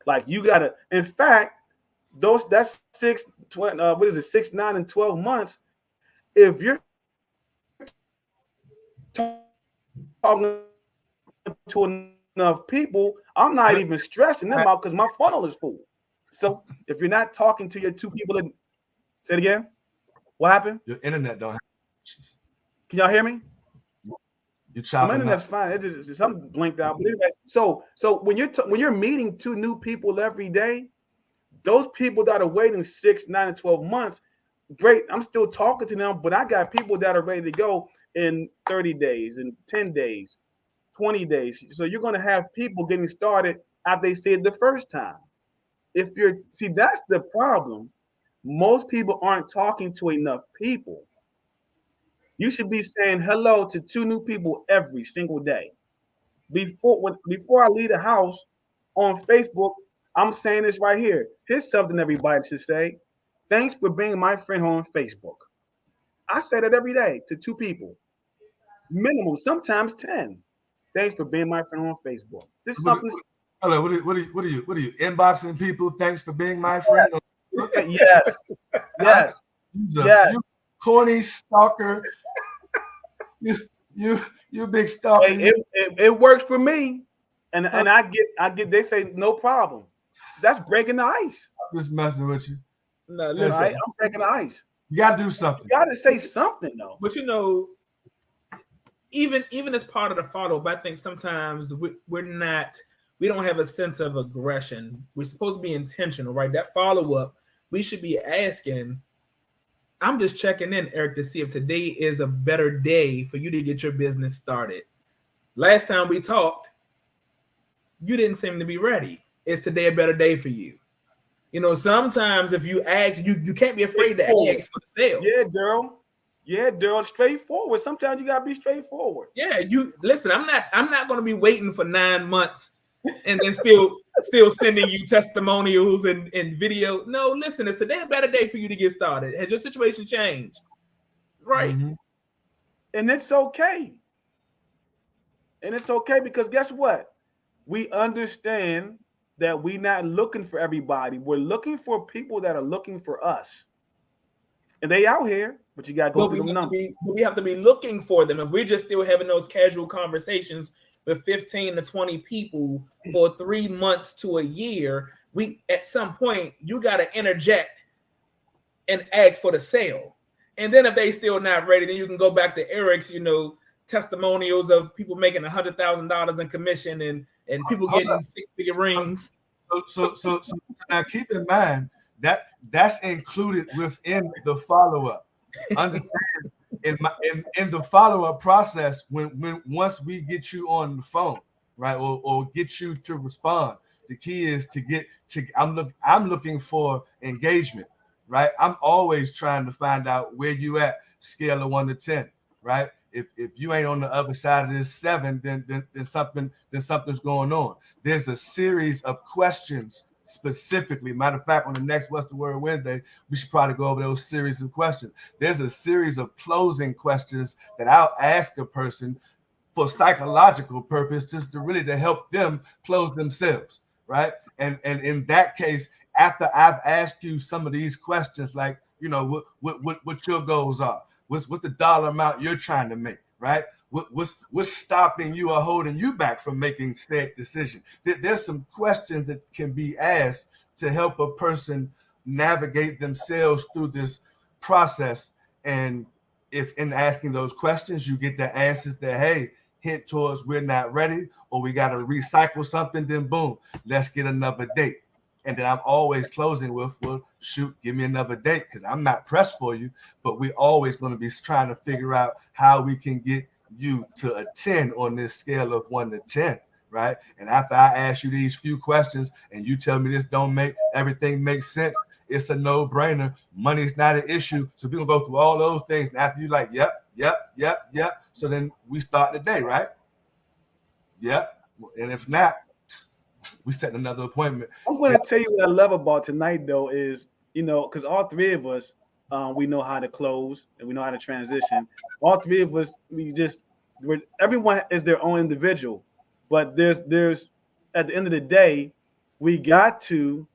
Like you got to, in fact, that's 6, 9, and 12 months. If you're talking to enough people, I'm not even stressing them out because my funnel is full. So if you're not talking to your 2 people, say it again. What happened? Your internet don't have. Can y'all hear me? You chopping? My internet's fine. It just something blinked out. But anyway, so when you're meeting 2 new people every day, those people that are waiting 6, 9, and 12 months, great. I'm still talking to them, but I got people that are ready to go in 30 days, in 10 days. 20 days. So you're going to have people getting started after they see it the first time. That's the problem. Most people aren't talking to enough people. You should be saying hello to 2 new people every single day. Before I leave the house on Facebook, I'm saying this right here. Here's something everybody should say. Thanks for being my friend on Facebook. I say that every day to 2 people, minimum, sometimes 10. Thanks for being my friend on Facebook. This is something. Hello, what are you inboxing people? Thanks for being my friend. Yes, yes, yes. You corny stalker. You big stalker. Hey, it works for me, and I get. They say no problem. That's breaking the ice. I'm just messing with you. No, listen, right? I'm breaking the ice. You gotta do something. You gotta say something though. But even as part of the follow-up, I think sometimes we don't have a sense of aggression. We're supposed to be intentional, right? That follow-up, we should be asking, I'm just checking in, Eric, to see if today is a better day for you to get your business started. Last time we talked, you didn't seem to be ready. Is today a better day for you? Sometimes if you ask, you can't be afraid to ask for the sale. Yeah, Daryl, straightforward. Sometimes you gotta be straightforward. Yeah, you listen. I'm not going to be waiting for 9 months and then still sending you testimonials and video. No, listen, is today a better day for you to get started? Has your situation changed? Right. Mm-hmm. And it's okay. Because guess what? We understand that we're not looking for everybody. We're looking for people that are looking for us. And they out here, but you got to go through the numbers. We have to be looking for them. If we're just still having those casual conversations with 15 to 20 people for 3 months to a year, at some point, you got to interject and ask for the sale. And then if they still not ready, then you can go back to Eric's, testimonials of people making $100,000 in commission and people getting 6-figure rings. So now keep in mind that's included within the follow-up. Understand in the follow-up process, when once we get you on the phone, right, or get you to respond, the key is I'm looking for engagement, right? I'm always trying to find out where you at, scale of 1 to 10, right? If you ain't on the other side of this 7, then something's going on. There's a series of questions specifically. Matter of fact, on the next What's the Word Wednesday, we should probably go over those series of questions. There's a series of closing questions that I'll ask a person for psychological purpose, just to help them close themselves, right? And in that case, after I've asked you some of these questions, like what your goals are, what's the dollar amount you're trying to make, right? What's stopping you or holding you back from making said decision? There's some questions that can be asked to help a person navigate themselves through this process. And if in asking those questions, you get the answers that, hey, hint towards we're not ready, or we got to recycle something, then boom, let's get another date. And then I'm always closing with, well, shoot, give me another date, because I'm not pressed for you, but we're always going to be trying to figure out how we can get you to a 10 on this scale of 1 to 10, right? And after I ask you these few questions and you tell me this don't make everything makes sense, it's a no-brainer. Money's not an issue. So we're going to go through all those things. And after you like, yep. So then we start the day, right? Yep. And if not, we set another appointment. I'm going to tell you what I love about tonight, though, is, because all 3 of us, we know how to close and we know how to transition. All 3 of us, everyone is their own individual, but there's at the end of the day, we got to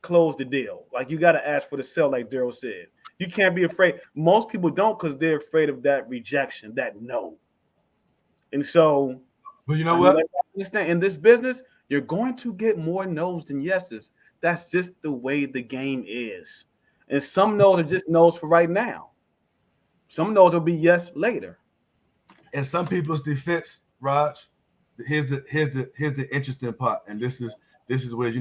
close the deal. Like, you got to ask for the sale, like Daryl said. You can't be afraid. Most people don't, because they're afraid of that rejection, that no. And so, well, you know what? Understand, in this business, you're going to get more no's than yeses. That's just the way the game is. And some no's are just no's for right now. Some no's will be yes later. In some people's defense, Raj, here's the interesting part, and this is where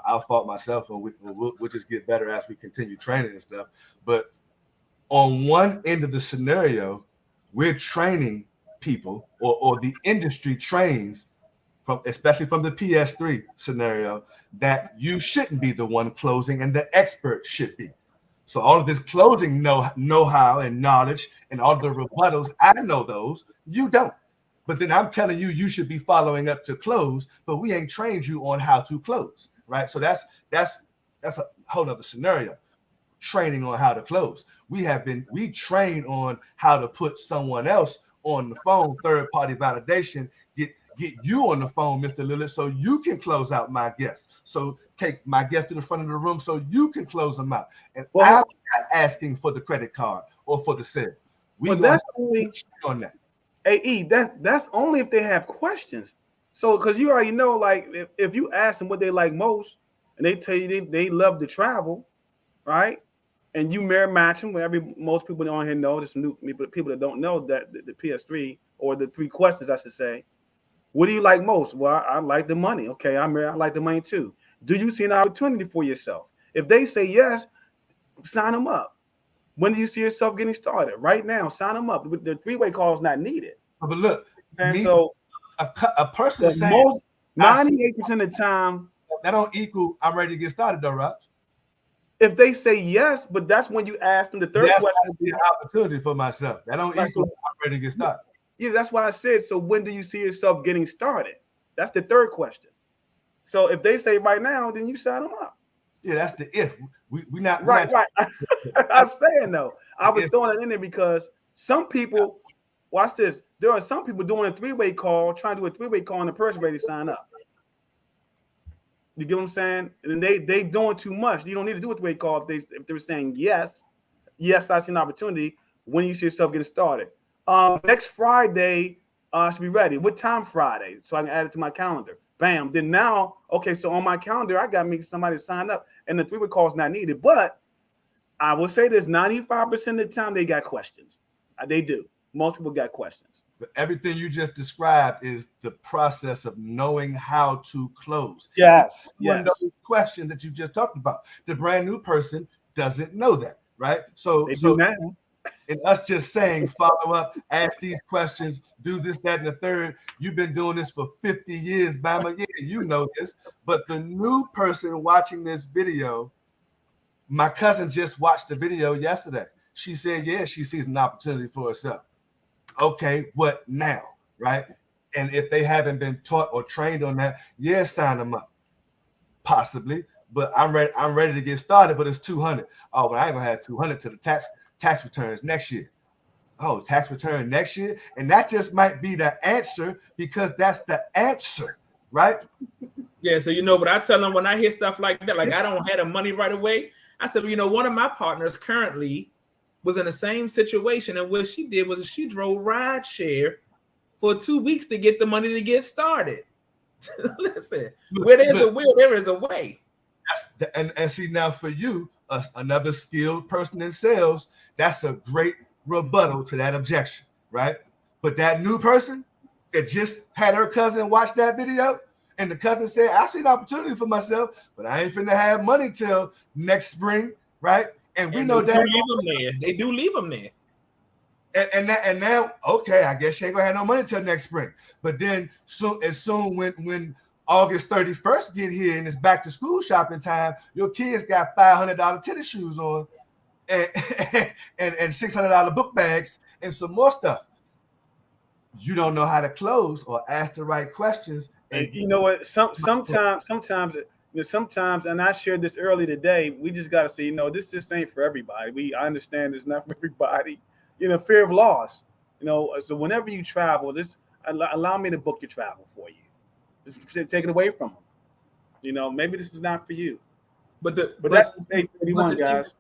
I'll fault myself, and we'll just get better as we continue training and stuff. But on one end of the scenario, we're training people or the industry trains especially from the PS3 scenario, that you shouldn't be the one closing and the expert should be. So all of this closing know-how and knowledge and all the rebuttals, I know those, you don't. But then I'm telling you, you should be following up to close, but we ain't trained you on how to close, right? So that's a whole other scenario. Training on how to close. We train on how to put someone else on the phone, third-party validation, get you on the phone, Mr. Lillard, so you can close out my guests. So take my guest to the front of the room so you can close them out. And I'm not asking for the credit card or for the sale. That's only on that. AE, that's only if they have questions. So because you already know, like if you ask them what they like most, and they tell you they love to travel, right? And you mirror match them. Most people on here know. There's some new people that don't know that the PS3 or the 3 questions, I should say. What do you like most? Well, I like the money. Okay, I like the money too. Do you see an opportunity for yourself? If they say yes, sign them up. When do you see yourself getting started? Right now, sign them up. The 3-way call is not needed. But look, so a person is saying 98% of the time that don't equal I'm ready to get started, though, Rob. If they say yes, but that's when you ask them the third question. That's the opportunity for myself. That don't equal I'm ready to get started. Yeah, that's why I said. So when do you see yourself getting started? That's the third question. So if they say right now, then you sign them up. Yeah, that's the if. We not right. I'm saying though, I was throwing it in there because some people, watch this. There are some people doing a 3-way call, trying to do a 3-way call, and the person ready to sign up. You get what I'm saying? And they doing too much. You don't need to do a 3-way call if they're saying yes, I see an opportunity. When you see yourself getting started. Next Friday, should be ready. What time Friday? So I can add it to my calendar. Bam. Then now, okay, so on my calendar, I got to make somebody sign up, and the 3-way call is not needed. But I will say this: 95% of the time, they got questions. They do. Most people got questions. But everything you just described is the process of knowing how to close. Yes. One of those questions that you just talked about. The brand new person doesn't know that, right? So now. And us just saying, follow up, ask these questions, do this, that, and the third. You've been doing this for 50 years, Bama. Yeah, you know this. But the new person watching this video, my cousin just watched the video yesterday. She said, yeah, she sees an opportunity for herself. Okay, what now, right? And if they haven't been taught or trained on that, yeah, sign them up. Possibly. But I'm ready to get started, but it's 200. Oh, but I ain't gonna have 200 to the tax returns next year. Oh, tax return next year? And that just might be the answer because that's the answer, right? Yeah, so but I tell them when I hear stuff like that, like I don't have the money right away. I said, one of my partners currently was in the same situation, and what she did was she drove ride share for 2 weeks to get the money to get started. Listen, where there's a will, there is a way. And see, now for you, another skilled person in sales, that's a great rebuttal to that objection, right? But that new person that just had her cousin watch that video, and the cousin said, I see an opportunity for myself, but I ain't finna have money till next spring, right? And we know that they do leave them there. And now, okay, I guess she ain't gonna have no money till next spring. But then soon when August 31st get here and it's back to school shopping time, your kids got $500 tennis shoes on and $600 book bags and some more stuff. You don't know how to close or ask the right questions. And you know what? Sometimes, and I shared this earlier today, we just got to say, this just ain't for everybody. I understand it's not for everybody. Fear of loss. So whenever you travel, just allow me to book your travel for you. Just take it away from them. Maybe this is not for you. But that's the state 31, guys.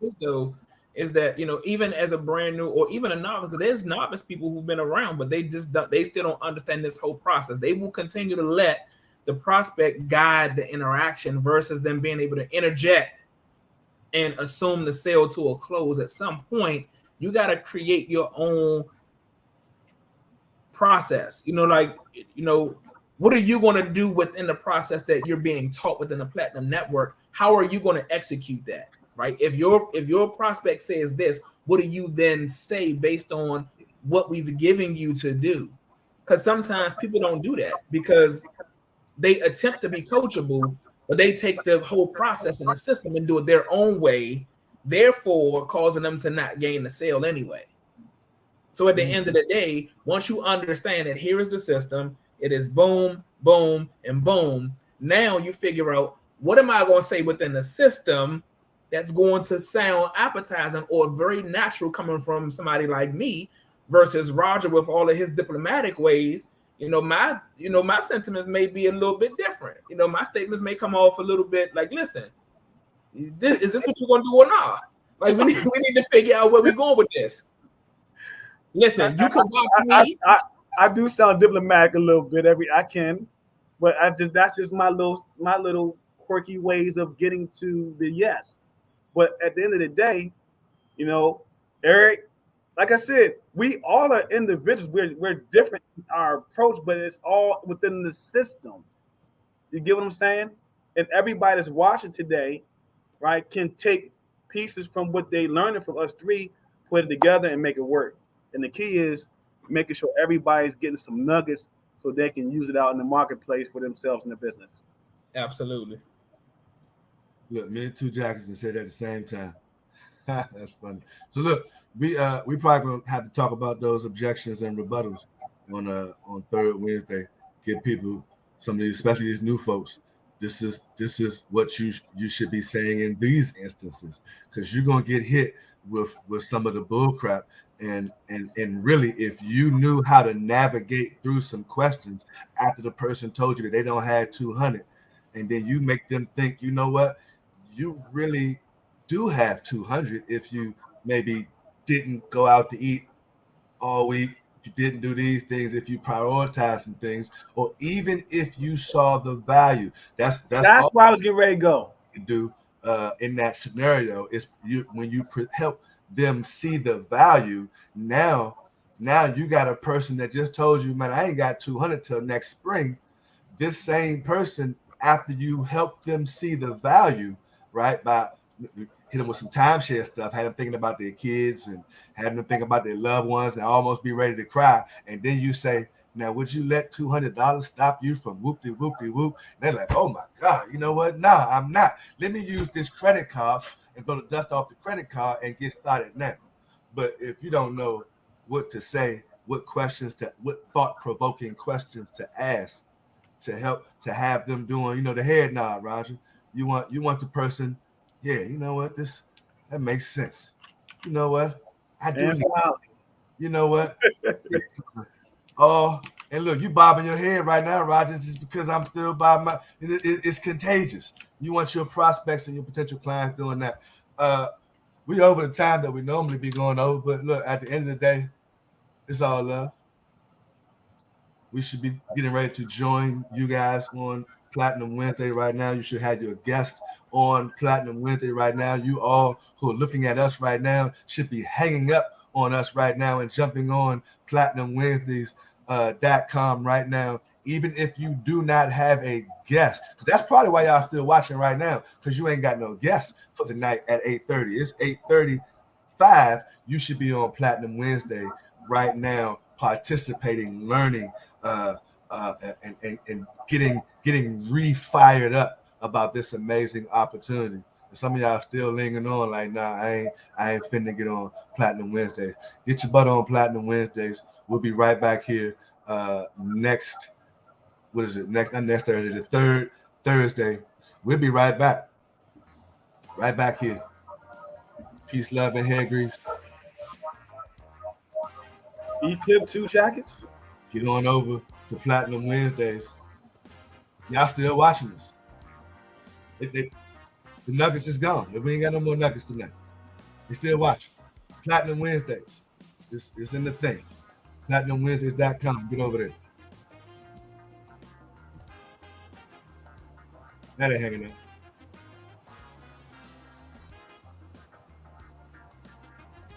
Is that even as a brand new or even a novice, because there's novice people who've been around, but they still don't understand this whole process. They will continue to let the prospect guide the interaction versus them being able to interject and assume the sale to a close. At some point, you got to create your own process. What are you going to do within the process that you're being taught within the Platinum Network? How are you going to execute that? Right? If your prospect says this, what do you then say based on what we've given you to do? Because sometimes people don't do that because they attempt to be coachable, but they take the whole process in the system and do it their own way, therefore causing them to not gain the sale anyway. So at the end of the day, once you understand that here is the system, it is boom, boom, and boom. Now you figure out, what am I going to say within the system that's going to sound appetizing or very natural coming from somebody like me versus Roger with all of his diplomatic ways. My sentiments may be a little bit different. My statements may come off a little bit like, listen, is this what you're going to do or not? Like, we need to figure out where we're going with this. Listen, you can watch me. I do sound diplomatic a little bit I can, but that's just my little quirky ways of getting to the yes. But at the end of the day, Eric, like I said, we all are individuals. We're different in our approach, but it's all within the system. You get what I'm saying? And everybody that's watching today, right, can take pieces from what they learned from us three, put it together, and make it work. And the key is making sure everybody's getting some nuggets so they can use it out in the marketplace for themselves and their business. Absolutely. Look, me and 2 Jackson said at the same time. That's funny. So look, we probably gonna have to talk about those objections and rebuttals on third Wednesday. Get people, some of these, especially these new folks. This is what you should be saying in these instances, because you're gonna get hit with some of the bull crap. And really, if you knew how to navigate through some questions after the person told you that they don't have 200, and then you make them think, you know what, you really do have 200 if you maybe didn't go out to eat all week, if you didn't do these things, if you prioritize some things, or even if you saw the value. That's why I was getting ready to go. You do in that scenario is when you help them see the value. Now you got a person that just told you, man, I ain't got 200 till next spring. This same person, after you help them see the value, right, by hit them with some timeshare stuff, had them thinking about their kids and had them think about their loved ones and almost be ready to cry. And then you say, now, would you let $200 stop you from whoop-de-whoop-de-whoop? They're like, oh my God, you know what? No, I'm not. Let me use this credit card and go to dust off the credit card and get started now. But if you don't know what to say, what thought-provoking questions to ask to help to have them doing, the head nod, Roger. You want the person, yeah, you know what, that makes sense. You know what? I do. You know what? Oh, and look, you bobbing your head right now, Roger, just because I'm still bobbing my. It's contagious. You want your prospects and your potential clients doing that. We over the time that we normally be going over, but look, at the end of the day, it's all love. We should be getting ready to join you guys on Platinum Wednesday right now. You should have your guests on Platinum Wednesday right now. You all who are looking at us right now should be hanging up on us right now and jumping on Platinum Wednesdays.com right now, even if you do not have a guest. Because that's probably why y'all still watching right now, because you ain't got no guests for tonight at 8:30. It's 8:35. You should be on Platinum Wednesday right now, participating, learning, and getting re-fired up about this amazing opportunity. And some of y'all still lingering on like, nah, I ain't finna get on Platinum Wednesdays. Get your butt on Platinum Wednesdays. We'll be right back here next Thursday, the third Thursday. We'll be right back here. Peace, love, and hair grease. E-clip 2 jackets. Get on over to Platinum Wednesdays. Y'all still watching us. The nuggets is gone. We ain't got no more nuggets tonight. You still watching. Platinum Wednesdays. It's in the thing. PlatinumWednesdays.com. Get over there. That ain't hanging up.